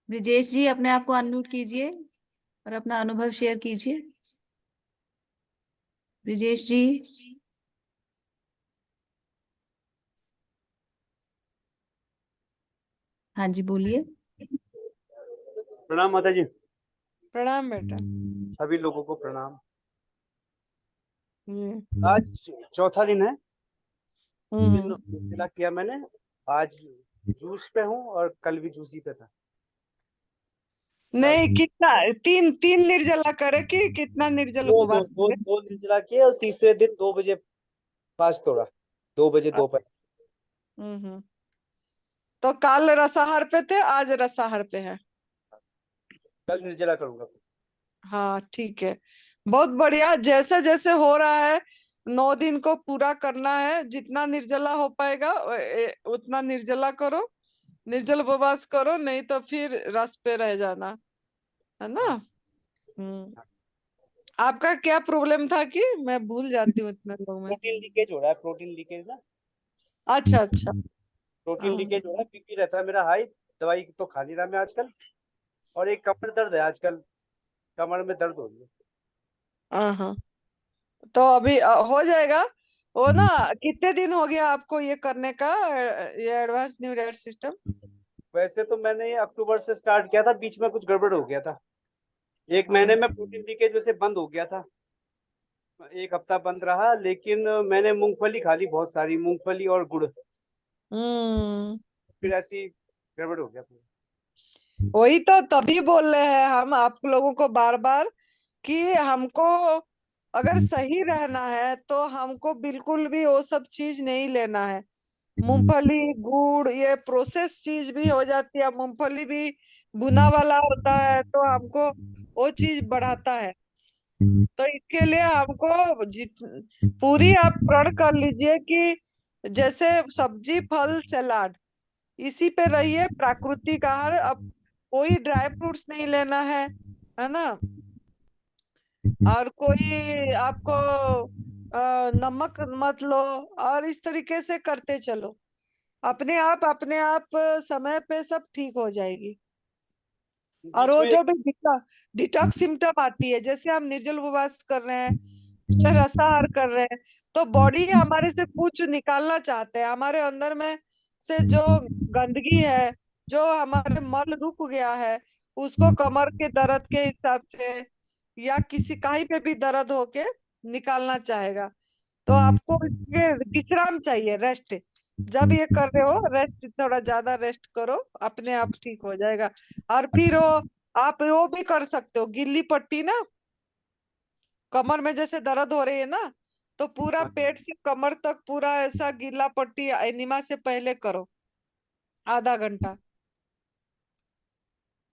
Speaker 1: ब्रिजेश जी, अपने आप को अनम्यूट कीजिए और अपना अनुभव शेयर कीजिए। ब्रिजेश जी। हाँ जी, बोलिए।
Speaker 8: प्रणाम माता जी।
Speaker 3: प्रणाम बेटा।
Speaker 8: सभी लोगों को प्रणाम।
Speaker 3: जी।
Speaker 8: आज चौथा दिन है। दिन
Speaker 3: हम्म।
Speaker 8: निर्जला किया मैंने। आज जूस पे हूँ और कल भी जूस ही पे था।
Speaker 3: नहीं, कितना, तीन तीन निर्जला करे कि कितना निर्जल
Speaker 8: दो दो
Speaker 3: उपवास
Speaker 8: दो
Speaker 3: करे?
Speaker 8: दो निर्जला किए और तीसरे दिन 2 बजे फास्ट तोड़ा। 2 बजे दोपहर।
Speaker 3: हम्म। तो कल रसाहार पे थे, आज रसाहार पे है।
Speaker 8: कल निर्जला करूंगा।
Speaker 3: हाँ ठीक है, बहुत बढ़िया। जैसे जैसे हो रहा है 9 दिन को पूरा करना है, जितना निर्जला हो पाएगा उतना निर्जला करो, निर्जल उपवास करो, नहीं तो फिर रस पे रह जाना, है ना। हम्म। आपका क्या प्रॉब्लम था कि मैं भूल जाती हूँ इतने लोग में।
Speaker 8: प्रोटीन लीकेज हो रहा है। प्रोटीन लीकेज ना।
Speaker 3: अच्छा अच्छा।
Speaker 8: प्रोटीन
Speaker 3: हाँ
Speaker 8: लीकेज हो रहा है। बीपी रहता है मेरा हाई। दवाई तो खा नहीं रहा मैं आजकल। और एक कमर दर्द है आजकल। कमर में दर्द हो रही है।
Speaker 3: हाँ हाँ। तो अभी हो जाएगा वो ना। कितने दिन हो गया आपको ये करने का, ये एडवांस न्यू डाइट सिस्टम?
Speaker 8: वैसे तो मैंने ये अक्टूबर से स्टार्ट किया था। बीच में कुछ गड़बड़ हो गया था। 1 महीने में प्रोटीन लीकेज वैसे बंद हो गया था। 1 हफ्ता बंद रहा लेकिन मैंने मूंगफली खा ली। बहुत सारी मूंगफली और गुड़।
Speaker 3: हम्म।
Speaker 8: फिर ऐसी गड़बड़ हो गया था।
Speaker 3: वही तो तभी बोल रहे हैं हम आप लोगों को बार बार कि हमको अगर सही रहना है तो हमको बिल्कुल भी वो सब चीज नहीं लेना है। मूंगफली गुड़ ये प्रोसेस चीज भी हो जाती है, मूंगफली भी भुना वाला होता है, तो हमको वो चीज बढ़ाता है। तो इसके लिए हमको पूरी आप प्रण कर लीजिए कि जैसे सब्जी फल सलाद इसी पे रहिए, प्राकृतिक आहार। अब कोई ड्राई फ्रूट्स नहीं लेना है ना। और कोई आपको नमक मत लो, और इस तरीके से करते चलो, अपने आप समय पे सब ठीक हो जाएगी। और
Speaker 8: बीच
Speaker 3: वो
Speaker 8: में
Speaker 3: जो भी डिटॉक्स सिम्टम आती है, जैसे हम निर्जल उपवास कर रहे हैं, रसाहार कर रहे हैं, तो बॉडी हमारे से कुछ निकालना चाहते हैं, हमारे अंदर में से जो गंदगी है, जो हमारे मल रुक गया है, उसको कमर के दर्द के हिसाब से या किसी कहीं पे भी दर्द होके निकालना चाहेगा। तो आपको इसके विश्राम चाहिए, रेस्ट। जब ये कर रहे हो रेस्ट, थोड़ा ज्यादा रेस्ट करो, अपने आप ठीक हो जाएगा। और फिर वो आप वो भी कर सकते हो, गिल्ली पट्टी ना, कमर में जैसे दर्द हो रही है ना, तो पूरा पेट से कमर तक पूरा ऐसा गीला पट्टी एनिमा से पहले करो, आधा घंटा,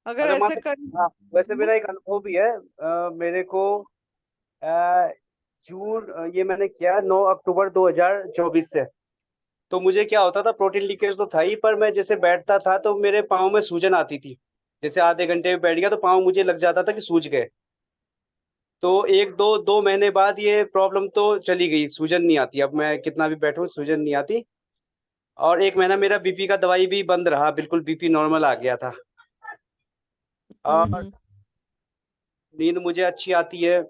Speaker 3: अगर
Speaker 8: अरे
Speaker 3: ऐसे
Speaker 8: माता।
Speaker 3: कर।
Speaker 8: हाँ। वैसे मेरा एक अनुभव भी है। मेरे को अ, ये मैंने किया 9 अक्टूबर 2024 से। तो मुझे क्या होता था, प्रोटीन लीकेज तो था ही, पर मैं जैसे बैठता था तो मेरे पाँव में सूजन आती थी। जैसे आधे घंटे में बैठ गया तो पाँव मुझे लग जाता था कि सूज गए। तो 1 2 2 महीने बाद ये प्रॉब्लम तो चली गई। सूजन नहीं आती। अब मैं कितना भी बैठूं सूजन नहीं आती। और 1 महीना मेरा बीपी का दवाई भी बंद रहा। बिल्कुल बीपी नॉर्मल आ गया था। और
Speaker 3: हम्म।
Speaker 8: नींद मुझे अच्छी आती है।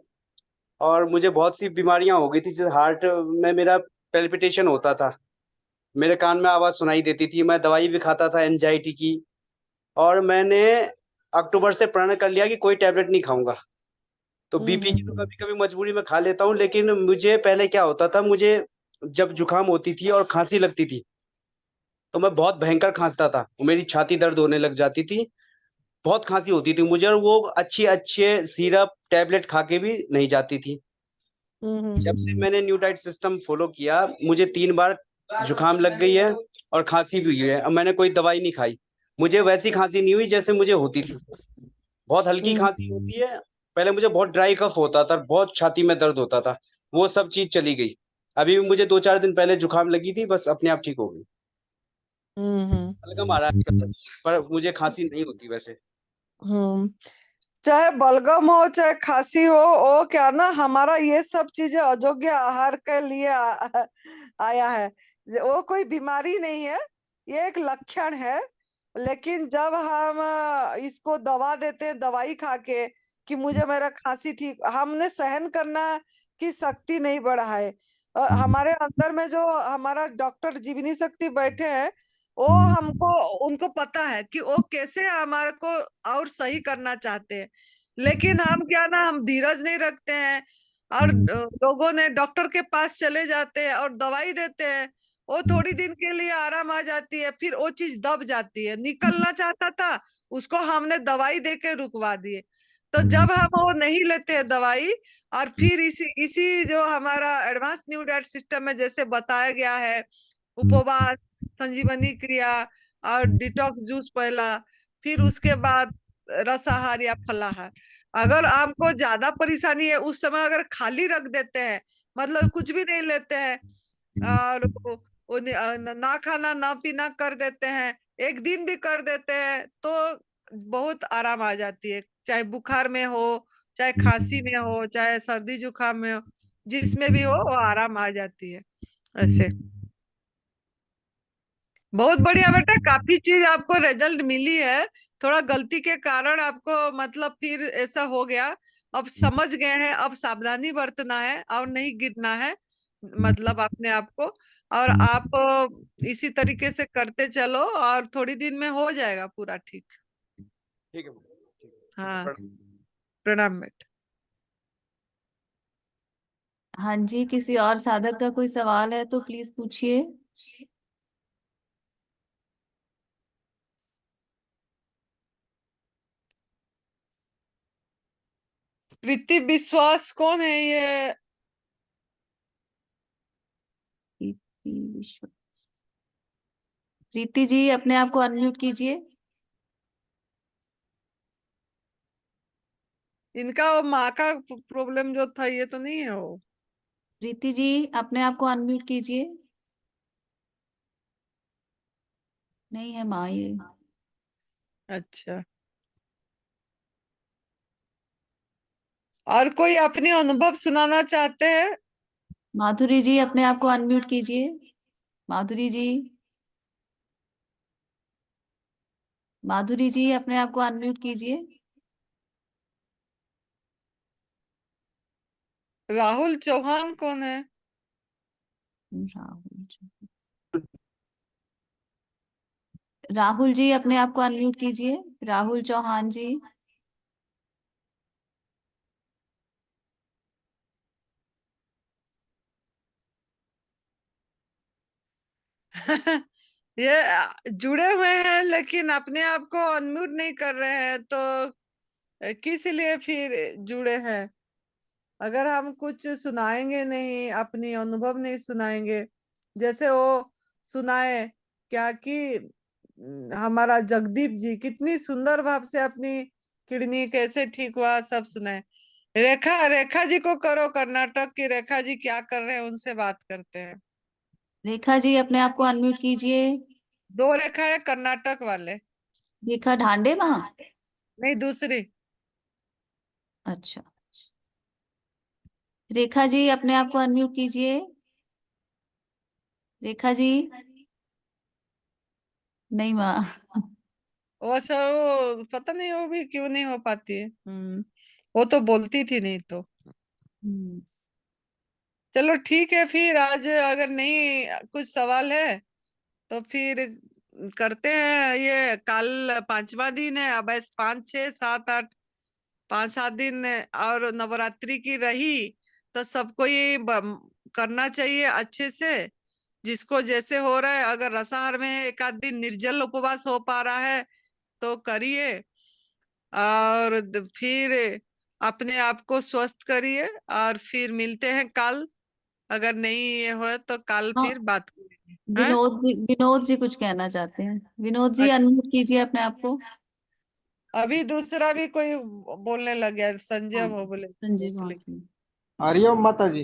Speaker 8: और मुझे बहुत सी बीमारियां हो गई थी। जैसे हार्ट में मेरा पेल्पिटेशन होता था। मेरे कान में आवाज सुनाई देती थी। मैं दवाई भी खाता था एंजाइटी की। और मैंने अक्टूबर से प्रण कर लिया कि कोई टैबलेट नहीं खाऊंगा। तो बीपी की तो कभी कभी मजबूरी में खा लेता हूँ। लेकिन मुझे पहले क्या होता था, मुझे जब जुकाम होती थी और खांसी लगती थी तो मैं बहुत भयंकर खांसता था। मेरी छाती दर्द होने लग जाती थी। बहुत खांसी होती थी मुझे। और वो अच्छे अच्छे सिरप टैबलेट खा के भी नहीं जाती थी। जब से मैंने न्यू डाइट सिस्टम फॉलो किया मुझे 3 बार जुकाम लग गई है और खांसी भी हुई है। अब मैंने कोई दवाई नहीं खाई। मुझे वैसी खांसी नहीं हुई जैसे मुझे होती थी। बहुत हल्की खांसी होती है। पहले मुझे बहुत ड्राई कफ होता था। बहुत छाती में दर्द होता था। वो सब चीज चली गई। अभी भी मुझे 2-4 दिन पहले जुकाम लगी थी, बस अपने आप ठीक हो गई।
Speaker 3: हम्म
Speaker 8: बलगम आ रहा है आजकल बस, पर मुझे खांसी नहीं होती वैसे।
Speaker 3: हम्म चाहे बलगम हो चाहे खांसी हो, वो क्या ना, हमारा ये सब चीजें अयोग्य आहार के लिए आया है। वो कोई बीमारी नहीं है, ये एक लक्षण है। लेकिन जब हम इसको दवा देते हैं, दवाई खा के कि मुझे मेरा खांसी ठीक, हमने सहन करना की शक्ति नहीं बढ़ा है। हमारे अंदर में जो हमारा डॉक्टर जीवनी शक्ति बैठे हैं, वो हमको, उनको पता है कि वो कैसे हमारे को और सही करना चाहते हैं। लेकिन हम क्या ना, हम धीरज नहीं रखते हैं, और लोगों ने डॉक्टर के पास चले जाते हैं और दवाई देते हैं। वो थोड़ी दिन के लिए आराम आ जाती है, फिर वो चीज दब जाती है। निकलना चाहता था, उसको हमने दवाई दे के रुकवा दिए। तो जब हम वो नहीं लेते हैं दवाई, और फिर इसी इसी जो हमारा एडवांस न्यू डाइट सिस्टम में जैसे बताया गया है, उपवास, संजीवनी क्रिया और डिटॉक्स जूस पहला, फिर उसके बाद रसाहार या फलाहार। अगर आपको ज्यादा परेशानी है, उस समय अगर खाली रख देते हैं, मतलब कुछ भी नहीं लेते हैं, और ना खाना ना पीना कर देते हैं, एक दिन भी कर देते हैं, तो बहुत आराम आ जाती है। चाहे बुखार में हो, चाहे खांसी में हो, चाहे सर्दी जुकाम में हो, जिसमें भी हो वो आराम आ जाती है। ऐसे बहुत बढ़िया बेटा, काफी चीज आपको रिजल्ट मिली है। थोड़ा गलती के कारण आपको मतलब फिर ऐसा हो गया। अब समझ गए हैं, अब सावधानी बरतना है और नहीं गिरना है, मतलब अपने आप को। और आप इसी तरीके से करते चलो, और थोड़ी दिन में हो जाएगा पूरा ठीक।
Speaker 8: ठीक है, ठीक है।
Speaker 1: हाँ,
Speaker 8: प्रणाम।
Speaker 1: प्रणाम बेटा। हाँ जी, किसी और साधक का कोई सवाल है तो प्लीज पूछिए।
Speaker 3: प्रीति विश्वास कौन है ये?
Speaker 1: प्रीति प्रीति जी, अपने आप को अनम्यूट कीजिए।
Speaker 3: इनका वो माँ का प्रॉब्लम जो था, ये तो नहीं है वो?
Speaker 1: प्रीति जी, अपने आप को अनम्यूट कीजिए। नहीं है माँ ये।
Speaker 3: अच्छा, और कोई अपनी अनुभव सुनाना चाहते हैं?
Speaker 1: माधुरी जी, अपने आप को अनम्यूट कीजिए। माधुरी जी, माधुरी जी, अपने आप को अनम्यूट कीजिए।
Speaker 3: राहुल चौहान कौन है?
Speaker 1: राहुल जी, राहुल जी, अपने आप को अनम्यूट कीजिए। राहुल चौहान जी।
Speaker 3: ये जुड़े हुए हैं लेकिन अपने आप को अनम्यूट नहीं कर रहे हैं, तो किस लिए फिर जुड़े हैं? अगर हम कुछ सुनाएंगे नहीं, अपनी अनुभव नहीं सुनाएंगे, जैसे वो सुनाए क्या कि हमारा जगदीप जी कितनी सुंदर भाव से अपनी किडनी कैसे ठीक हुआ सब सुनाए। रेखा रेखा जी को करो, कर्नाटक की रेखा जी क्या कर रहे हैं, उनसे बात करते हैं।
Speaker 1: रेखा जी, अपने आप को अनम्यूट कीजिए।
Speaker 3: 2 रेखा है कर्नाटक वाले।
Speaker 1: रेखा ढांडे वहां।
Speaker 3: नहीं, दूसरी।
Speaker 1: अच्छा, रेखा जी, अपने आप को अनम्यूट कीजिए। रेखा जी। नहीं माँ।
Speaker 3: वो सब पता नहीं, वो भी क्यों नहीं हो पाती है। वो तो बोलती थी नहीं तो।
Speaker 1: हम्म,
Speaker 3: चलो ठीक है, फिर आज अगर नहीं कुछ सवाल है तो फिर करते हैं। ये कल 5वां दिन है, अब ऐसे 5, 6, 7, 8, 5, 7 दिन और नवरात्रि की रही, तो सबको ये करना चाहिए अच्छे से, जिसको जैसे हो रहा है। अगर रसाहार में एक आध दिन निर्जल उपवास हो पा रहा है तो करिए, और फिर अपने आप को स्वस्थ करिए, और फिर मिलते हैं कल। अगर नहीं ये हो तो कल
Speaker 1: हाँ,
Speaker 3: फिर बात करेंगे। हैं?
Speaker 1: विनोद जी कुछ कहना चाहते हैं। विनोद जी,
Speaker 3: अच्छा,
Speaker 1: अनम्यूट कीजिए अपने आप को।
Speaker 3: अभी दूसरा भी कोई बोलने लग गया, संजय
Speaker 1: हाँ,
Speaker 3: वो बोले
Speaker 1: संजय
Speaker 3: भोसले।
Speaker 1: भोसले।
Speaker 9: हरिओम माता जी।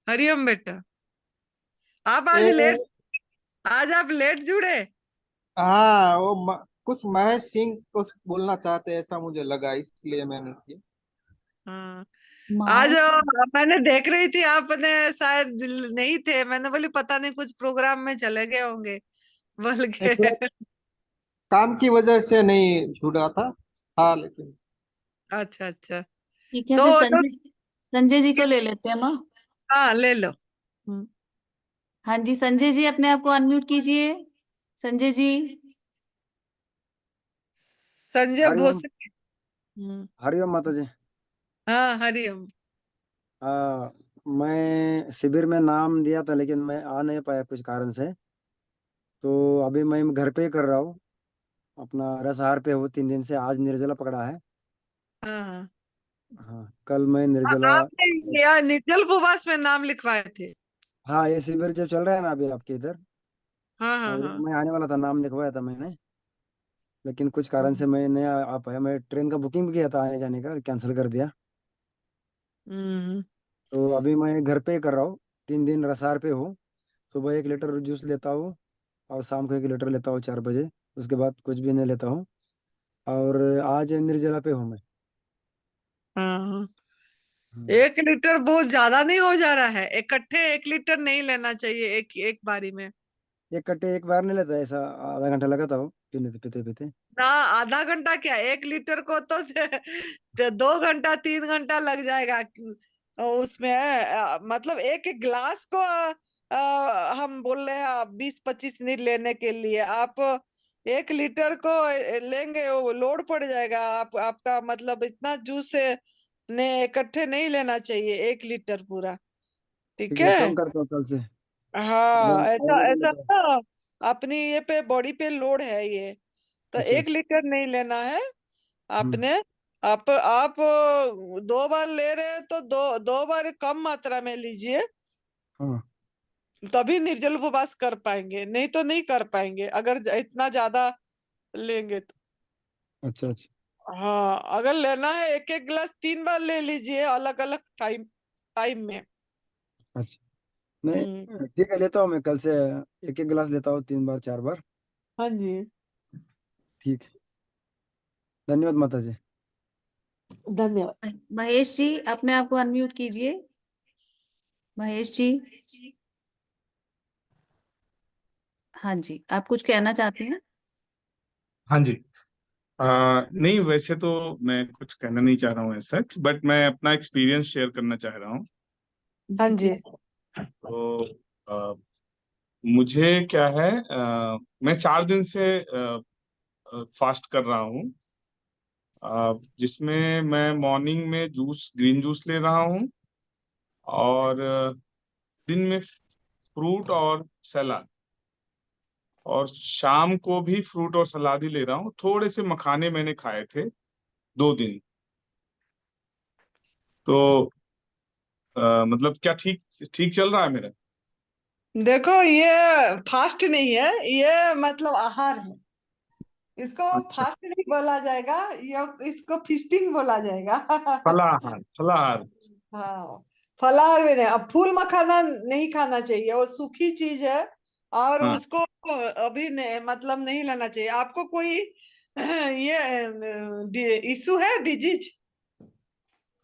Speaker 3: हरिओम बेटा। आप आज लेट आज आप लेट जुड़े।
Speaker 9: हाँ कुछ महेश सिंह कुछ बोलना चाहते हैं ऐसा मुझे लगा इसलिए मैंने किया।
Speaker 3: हाँ आज मैंने देख रही थी आपने शायद नहीं थे, मैंने बोली पता नहीं कुछ प्रोग्राम में चले गए होंगे बोल के।
Speaker 9: थोड़ा काम की वजह से नहीं जुड़ा था लेकिन
Speaker 3: अच्छा अच्छा।
Speaker 1: ठीक है,
Speaker 3: तो
Speaker 1: फिर
Speaker 3: तो
Speaker 1: संजय जी को ले लेते हैं माँ।
Speaker 3: हाँ ले लो।
Speaker 1: हाँ जी, संजय जी अपने आप को अनम्यूट कीजिए। संजय जी।
Speaker 3: संजय
Speaker 10: हरिओम
Speaker 3: भोसले।
Speaker 10: हरिओम माता जी।
Speaker 3: हाँ हरिओम।
Speaker 10: मैं शिविर में नाम दिया था लेकिन मैं आ नहीं पाया कुछ कारण से, तो अभी मैं घर पे ही कर रहा हूँ। अपना रसहार पे हूँ 3 दिन से। आज निर्जला पकड़ा है।
Speaker 3: हाँ
Speaker 10: हाँ, कल मैं निर्जला।
Speaker 3: आपने यहाँ निर्जल उपवास में नाम लिखवाए थे।
Speaker 10: हाँ, ये शिविर जो चल रहा है ना अभी आपके इधर,
Speaker 3: हाँ हाँ
Speaker 10: और
Speaker 3: हाँ।
Speaker 10: मैं आने वाला था, नाम लिखवाया था मैंने, लेकिन कुछ कारण से मैं नहीं आ पाया। मैं ट्रेन का बुकिंग भी किया था आने जाने का, कैंसिल कर दिया।
Speaker 3: हम्म
Speaker 10: तो अभी मैं घर पे ही कर रहा हूँ। 3 दिन रसहार पे हूँ। सुबह 1 लीटर जूस लेता हूँ और शाम को 1 लीटर लेता हूँ 4 बजे। उसके बाद कुछ भी नहीं लेता हूँ। और आज निर्जला पे हूँ मैं।
Speaker 3: हाँ।
Speaker 10: हम्म।
Speaker 3: 1 लीटर बहुत ज्यादा नहीं हो जा रहा है? इकट्ठे 1 लीटर नहीं लेना चाहिए एक एक बारी में।
Speaker 10: एक कट्टे एक बार नहीं लेता, ऐसा आधा घंटा लगाता हूँ पीने पीते पीते।
Speaker 3: ना आधा घंटा क्या, 1 लीटर को तो 2 घंटा 3 घंटा लग जाएगा। और उसमें मतलब एक एक गिलास को हम बोल रहे हैं 20-25 मिनट लेने के लिए। आप 1 लीटर को लेंगे वो लोड पड़ जाएगा। आपका मतलब इतना जूस से ने इकट्ठे नहीं लेना चाहिए 1 लीटर पूरा। ठीक
Speaker 10: ठीक है,
Speaker 3: है।
Speaker 10: कम करता हूँ कल से।
Speaker 3: हाँ ऐसा
Speaker 10: अवेलेबल
Speaker 3: ऐसा
Speaker 10: लेता हूँ।
Speaker 3: ना, अपनी ये पे बॉडी पे लोड है ये, तो
Speaker 10: अच्छा
Speaker 3: 1 लीटर नहीं लेना है
Speaker 10: हम्म।
Speaker 3: आपने। आप 2 बार ले रहे हैं तो दो दो बार कम मात्रा में लीजिए,
Speaker 10: हाँ
Speaker 3: तभी निर्जल उपवास कर पाएंगे, नहीं तो नहीं कर पाएंगे अगर इतना ज्यादा लेंगे तो।
Speaker 10: अच्छा अच्छा
Speaker 3: हाँ अगर लेना है एक एक गिलास 3 बार ले लीजिए अलग अलग टाइम टाइम में।
Speaker 10: अच्छा।
Speaker 3: हम्म।
Speaker 10: नहीं ठीक है, लेता हूँ मैं कल से। एक एक गिलास लेता हूँ 3 बार 4 बार।
Speaker 3: हाँ जी।
Speaker 10: ठीक है, धन्यवाद माता जी।
Speaker 3: धन्यवाद।
Speaker 1: महेश जी अपने आप को अनम्यूट कीजिए। महेश जी। हाँ जी, आप कुछ कहना चाहते हैं?
Speaker 11: हाँ जी। नहीं, वैसे तो मैं कुछ कहना नहीं चाह रहा हूँ सच, बट मैं अपना एक्सपीरियंस शेयर करना चाह रहा हूँ।
Speaker 3: हाँ
Speaker 1: जी
Speaker 3: जी।
Speaker 11: तो मुझे क्या है, मैं 4 दिन से फास्ट कर रहा हूँ, जिसमें मैं मॉर्निंग में ग्रीन जूस ले रहा हूँ, और दिन में फ्रूट और सलाद, और शाम को भी फ्रूट और सलाद ही ले रहा हूँ। थोड़े से मखाने मैंने खाए थे 2 दिन। तो मतलब क्या ठीक ठीक चल रहा है मेरा?
Speaker 3: देखो ये फास्ट नहीं है, ये मतलब आहार है। इसको
Speaker 11: अच्छा,
Speaker 3: फास्ट नहीं बोला जाएगा, ये इसको फीस्टिंग बोला जाएगा।
Speaker 11: फलाहार फलाहार।
Speaker 3: हाँ फलाहार भी नहीं, अब फूल मखाना नहीं खाना चाहिए, वो सूखी चीज है और
Speaker 11: हाँ
Speaker 3: उसको अभी नहीं, मतलब नहीं लेना चाहिए आपको। कोई ये इशू है डिजीज?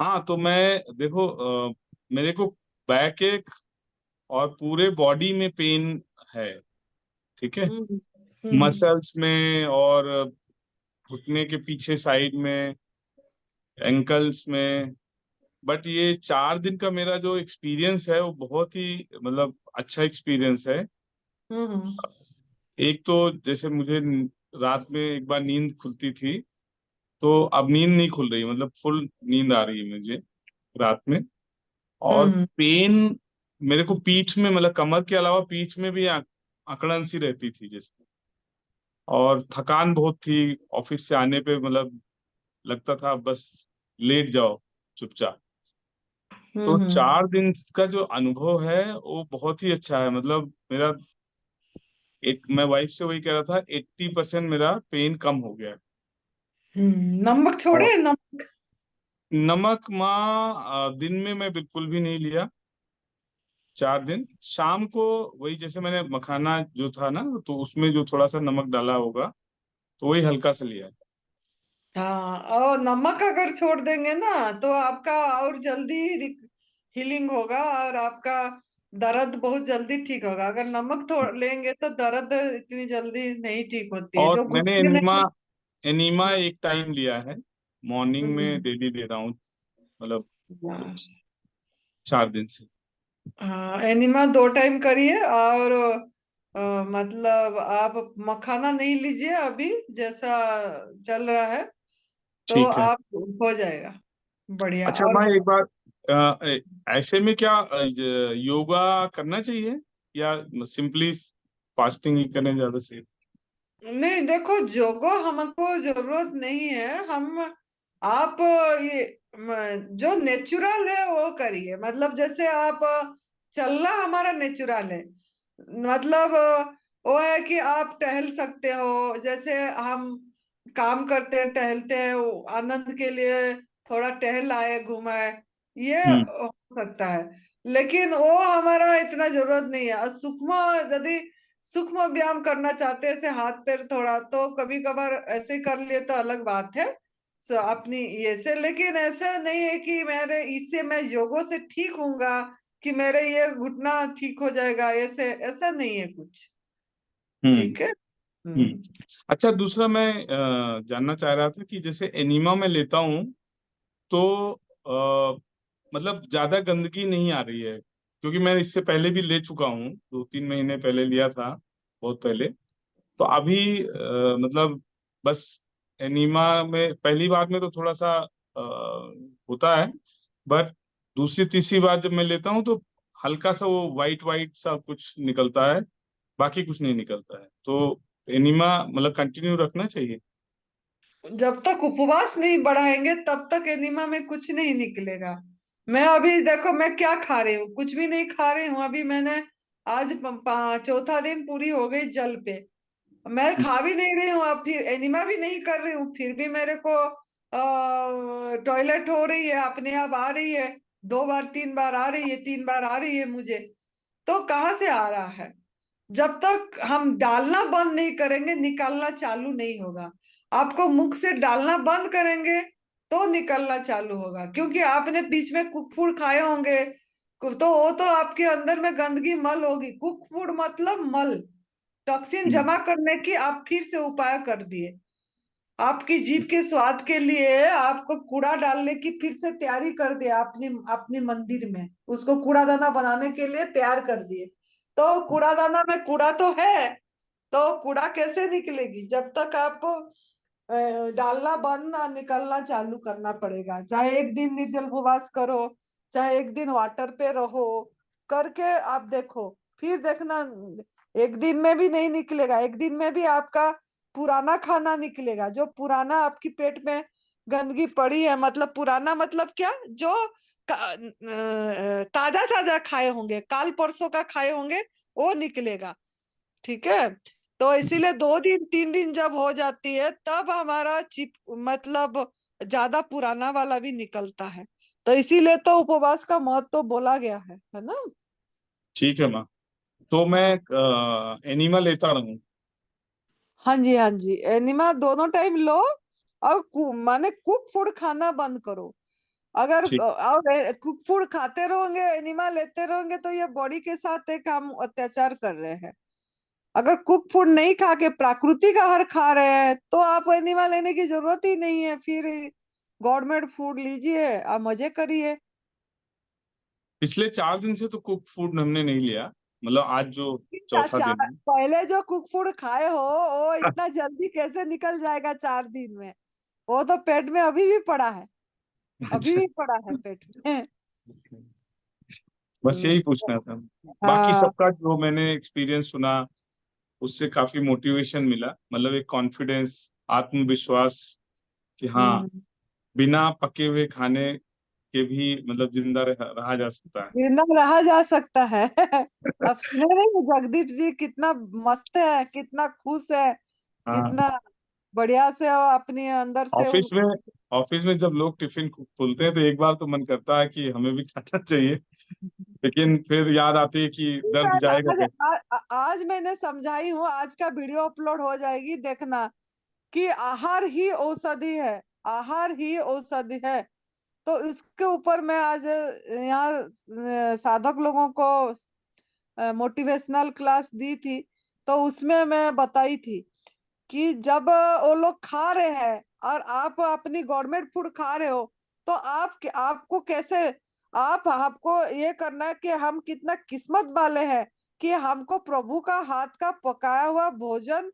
Speaker 11: हाँ, तो मैं देखो, मेरे को बैक एक और पूरे बॉडी में पेन है। ठीक है,
Speaker 3: हम्म हम्म
Speaker 11: मसल्स में और घुटने के पीछे साइड में, एंकल्स में। बट ये 4 दिन का मेरा जो एक्सपीरियंस है वो बहुत ही मतलब अच्छा एक्सपीरियंस है।
Speaker 3: हम्म
Speaker 11: एक तो जैसे मुझे रात में एक बार नींद खुलती थी, तो अब नींद नहीं खुल रही, मतलब फुल नींद आ रही है मुझे रात में। और
Speaker 3: हम्म
Speaker 11: पेन मेरे को पीठ में, मतलब कमर के अलावा पीठ में भी अकड़न सी रहती थी जैसे। और थकान बहुत थी ऑफिस से आने पे, मतलब लगता था बस लेट जाओ चुपचाप। तो
Speaker 3: हम्म
Speaker 11: 4 दिन का जो अनुभव है वो बहुत ही अच्छा है। मतलब मेरा मैं वाइफ से वही कह रहा था, 80% मेरा पेन कम हो गया है।
Speaker 3: नमक
Speaker 11: और
Speaker 3: छोड़े
Speaker 11: नमक माँ दिन में मैं बिल्कुल भी नहीं लिया। 4 दिन। शाम को वही जैसे मैंने मखाना जो था ना, तो उसमें जो थोड़ा सा नमक डाला होगा, तो वही हल्का सा लिया।
Speaker 3: हाँ, और नमक अगर छोड़ देंगे ना तो आपका और जल्दी हीलिंग होगा और आपका दर्द बहुत जल्दी ठीक होगा। अगर नमक थोड़ लेंगे तो दर्द इतनी जल्दी नहीं ठीक होती है,
Speaker 11: और
Speaker 3: जो
Speaker 11: मैंने
Speaker 3: घुटने
Speaker 11: एनीमा
Speaker 3: में।
Speaker 11: एनीमा एक टाइम लिया है, मॉर्निंग में
Speaker 3: हम्म,
Speaker 11: डेली ले रहा हूँ, मतलब
Speaker 3: हाँ
Speaker 11: 4 दिन से।
Speaker 3: हाँ, एनिमा 2 टाइम करिए। और मतलब आप मखाना नहीं लीजिए अभी, जैसा चल रहा है, तो
Speaker 11: ठीक है।
Speaker 3: आप हो जाएगा बढ़िया।
Speaker 11: अच्छा
Speaker 3: और
Speaker 11: मैं एक बार ऐसे में क्या योगा करना चाहिए या सिंपली फास्टिंग ही करें ज्यादा सही?
Speaker 3: नहीं, देखो जोगो हमको जरूरत नहीं है। हम आप ये जो नेचुरल है वो करिए। मतलब जैसे आप चलना हमारा नेचुरल है। मतलब वो है कि आप टहल सकते हो, जैसे हम काम करते हैं टहलते हैं, वो आनंद के लिए थोड़ा टहल आए घुमाए, ये
Speaker 11: हम्म।
Speaker 3: हो सकता है। लेकिन वो हमारा इतना जरूरत नहीं है। और सूक्ष्म, यदि सूक्ष्म व्यायाम करना चाहते हैं, ऐसे हाथ पैर थोड़ा, तो कभी कभार ऐसे कर लिए तो अलग बात है। सो अपनी ये से, लेकिन ऐसा नहीं है कि मेरे इससे मैं योगों से ठीक होऊंगा, कि मेरे ये घुटना ठीक हो जाएगा, ऐसे ऐसा नहीं है कुछ।
Speaker 11: हम्म।
Speaker 3: ठीक है।
Speaker 11: हम्म। अच्छा दूसरा मैं जानना चाह रहा था कि जैसे एनीमा में लेता हूँ तो मतलब ज्यादा गंदगी नहीं आ रही है, क्योंकि मैं इससे पहले भी ले चुका हूँ, 2-3 महीने पहले लिया था, बहुत पहले। तो अभी मतलब बस एनीमा में पहली बार में तो थोड़ा सा होता है, बट दूसरी तीसरी बार जब मैं लेता हूँ तो हल्का सा वो वाइट वाइट सा कुछ निकलता है, बाकी कुछ नहीं निकलता है। तो एनीमा मतलब कंटिन्यू रखना चाहिए?
Speaker 3: जब तक उपवास नहीं बढ़ाएंगे तब तक एनिमा में कुछ नहीं निकलेगा। मैं अभी देखो मैं क्या खा रही हूँ, कुछ भी नहीं खा रही हूँ। अभी मैंने आज चौथा दिन पूरी हो गई जल पे। मैं खा भी नहीं रही हूँ, अब फिर एनिमा भी नहीं कर रही हूँ, फिर भी मेरे को टॉयलेट हो रही है, अपने आप आ रही है। 2 बार 3 बार आ रही है, 3 बार आ रही है मुझे। तो कहाँ से आ रहा है? जब तक हम डालना बंद नहीं करेंगे निकालना चालू नहीं होगा। आपको मुख से डालना बंद करेंगे तो निकलना चालू होगा, क्योंकि आपने बीच में कुक फूड खाए होंगे, तो वो तो आपके अंदर में गंदगी मल होगी। कुक फूड मतलब मल, टॉक्सिन
Speaker 11: हम्म।
Speaker 3: जमा करने की आप फिर से उपाय कर दिए। आपकी जीभ के स्वाद के लिए आपको कूड़ा डालने की फिर से तैयारी कर दिया अपनी अपनी मंदिर में, उसको कूड़ादाना बनाने के लिए तैयार कर दिए। तो कूड़ादाना में कूड़ा तो है, तो कूड़ा कैसे निकलेगी? जब तक आप डालना बंद ना निकलना चालू करना पड़ेगा। चाहे एक दिन निर्जल उपवास करो, चाहे एक दिन वाटर पे रहो, करके आप देखो, फिर देखना। एक दिन में भी नहीं निकलेगा, एक दिन में भी आपका पुराना खाना निकलेगा। जो पुराना आपकी पेट में गंदगी पड़ी है, मतलब पुराना मतलब क्या, जो ताजा ताजा खाए होंगे, काल परसों का खाए होंगे, वो निकलेगा। ठीक है। तो इसीलिए 2 दिन 3 दिन जब हो जाती है तब हमारा चिप मतलब ज्यादा पुराना वाला भी निकलता है। तो इसीलिए तो उपवास का महत्व तो बोला गया है ना।
Speaker 11: ठीक है माँ, तो मैं
Speaker 3: हाँ
Speaker 11: एनीमा लेता रहूं?
Speaker 3: हाँ जी, हाँ जी, एनिमा दोनों टाइम लो। और माने कुक फूड खाना बंद करो। अगर
Speaker 11: ठीक।
Speaker 3: और कुक फूड खाते रहोगे, एनिमा लेते रहोगे, तो ये बॉडी के साथ एक हम अत्याचार कर रहे हैं। अगर कुक फूड नहीं खा के प्राकृतिक आहार खा रहे हैं तो आप एनिमा लेने की जरूरत ही नहीं है। फिर गवर्नमेंट फूड लीजिए, आप मजे करिए।
Speaker 11: पिछले 4 दिन से तो कुक फूड हमने नहीं लिया, मतलब आज जो चौथा दिन है।
Speaker 3: पहले जो कुक फूड खाए हो वो इतना जल्दी कैसे निकल जाएगा 4 दिन में? वो तो पेट में अभी भी पड़ा है, अभी
Speaker 11: अच्छा।
Speaker 3: भी पड़ा है पेट में।
Speaker 11: बस यही पूछना था। बाकी
Speaker 3: हाँ।
Speaker 11: सबका जो मैंने एक्सपीरियंस सुना उससे काफी मोटिवेशन मिला, मतलब एक कॉन्फिडेंस, आत्मविश्वास कि हाँ,
Speaker 3: हम्म,
Speaker 11: बिना पके हुए खाने के भी मतलब जिंदा रहा जा सकता है।
Speaker 3: जिंदा रहा जा सकता है। अब सुने नहीं जगदीप जी कितना मस्त है, कितना खुश है,
Speaker 11: हाँ।
Speaker 3: कितना बढ़िया से वो अपनी अंदर से
Speaker 11: ऑफिस में जब लोग टिफिन खोलते हैं तो एक बार तो मन करता है कि हमें भी खाना चाहिए, लेकिन फिर याद आती है कि दर्द जाएगा
Speaker 3: आज,
Speaker 11: कैसे।
Speaker 3: आज मैंने समझाई हूँ, आज का वीडियो अपलोड हो जाएगी, देखना कि आहार ही औषधि है, आहार ही औषधि है। तो इसके ऊपर मैं आज यहाँ साधक लोगों को मोटिवेशनल क्लास दी थी, तो उसमें मैं बताई थी कि जब वो लोग खा रहे हैं और आप अपनी गवर्नमेंट फूड खा रहे हो, तो आपको कैसे, आपको ये करना है कि हम कितना किस्मत वाले हैं कि हमको प्रभु का हाथ का पकाया हुआ भोजन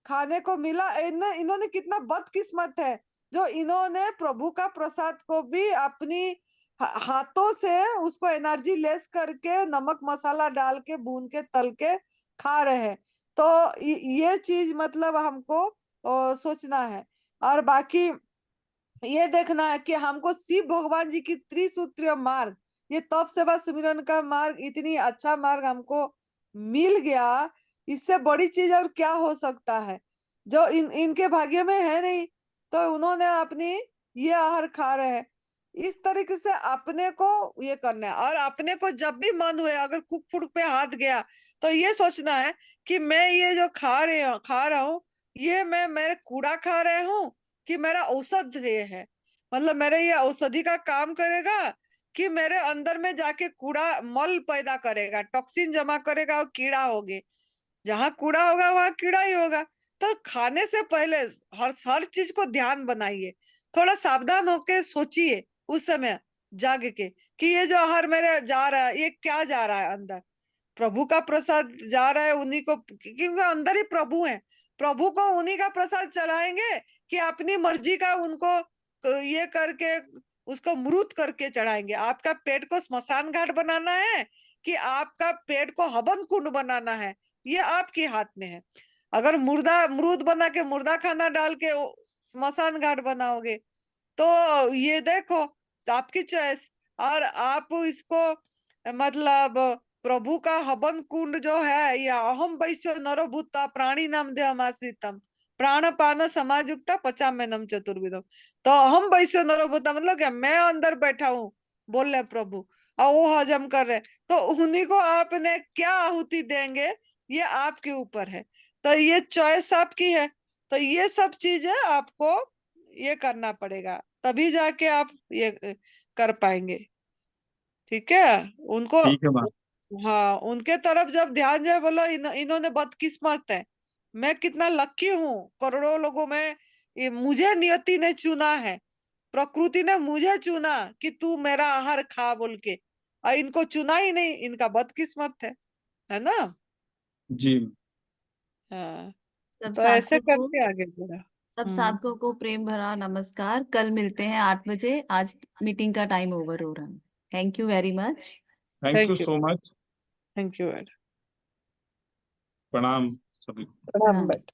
Speaker 3: खाने को मिला। इन्होंने कितना बदकिस्मत है जो इन्होंने प्रभु का प्रसाद को भी अपनी हाथों से उसको एनर्जी लेस करके नमक मसाला डाल के भून के तल के खा रहे हैं। तो ये चीज मतलब हमको सोचना है। और बाकी ये देखना है कि हमको शिव भगवान जी की त्रिसूत्रीय मार्ग, ये तप सेवा सुमिरन का मार्ग, इतनी अच्छा मार्ग हमको मिल गया, इससे बड़ी चीज और क्या हो सकता है जो इनके भाग्य में है नहीं। तो उन्होंने अपनी ये आहार खा रहे हैं। इस तरीके से अपने को ये करना है। और अपने को जब भी मन हुए, अगर कुक फूड पे हाथ गया, तो ये सोचना है कि मैं ये जो खा रहा हूँ, ये मैं मेरे कूड़ा खा रहे हूँ कि मेरा औषधि है, मतलब मेरे ये औषधि का काम करेगा कि मेरे अंदर में जाके कूड़ा मल पैदा करेगा, टॉक्सिन जमा करेगा और कीड़ा होगे। जहाँ कूड़ा होगा वहां कीड़ा ही होगा। तो खाने से पहले हर चीज को ध्यान बनाइए, थोड़ा सावधान होके सोचिए उस समय जाग के कि ये जो आहार मेरे जा रहा है, ये क्या जा रहा है अंदर, प्रभु का प्रसाद जा रहा है उन्हीं को, क्योंकि अंदर ही प्रभु है, प्रभु को उन्हीं का प्रसाद चढ़ाएंगे कि अपनी मर्जी का उनको ये करके उसको मृत करके चढ़ाएंगे। आपका पेट को स्मशान घाट बनाना है कि आपका पेट को हवन कुंड बनाना है, ये आपके हाथ में है। अगर मृत बना के मुर्दा खाना डाल के स्मशान घाट बनाओगे तो ये देखो आपकी चॉइस। और आप इसको मतलब प्रभु का हवन कुंड जो है, या अहम वैश्यो नरो भूता प्राणी नाम देहमाश्रितम प्राण पान समाजुक्ता पचाम्यनम चतुर्विधम। तो अहम वैश्यो नरो भूता मतलब क्या, मैं अंदर बैठा हूँ बोल रहे प्रभु और वो हजम कर रहे, तो उन्हीं को आपने क्या आहुति देंगे ये आपके ऊपर है। तो ये चॉइस आपकी है। तो ये सब चीजें आपको ये करना पड़ेगा, तभी जाके आप ये कर पाएंगे। ठीक है उनको,
Speaker 11: ठीक है माँ।
Speaker 3: हाँ उनके तरफ जब ध्यान जाए, बोलो इन्होंने बदकिस्मत है, मैं कितना लकी हूँ, करोड़ों लोगों में ये मुझे नियति ने चुना है, प्रकृति ने मुझे चुना कि तू मेरा आहार खा बोल के, और इनको चुना ही नहीं, इनका बदकिस्मत है ना।
Speaker 11: जी
Speaker 3: हाँ
Speaker 1: सब
Speaker 3: तो ऐसे
Speaker 1: साधकों को
Speaker 3: करके आगे बढ़ा।
Speaker 1: सब साधकों को प्रेम भरा नमस्कार। कल मिलते हैं 8 बजे। आज मीटिंग का टाइम ओवर हो रहा है। Thank you very much.
Speaker 11: Thank you so much.
Speaker 3: Thank you.
Speaker 11: प्रणाम सभी।
Speaker 3: प्रणाम बेटा।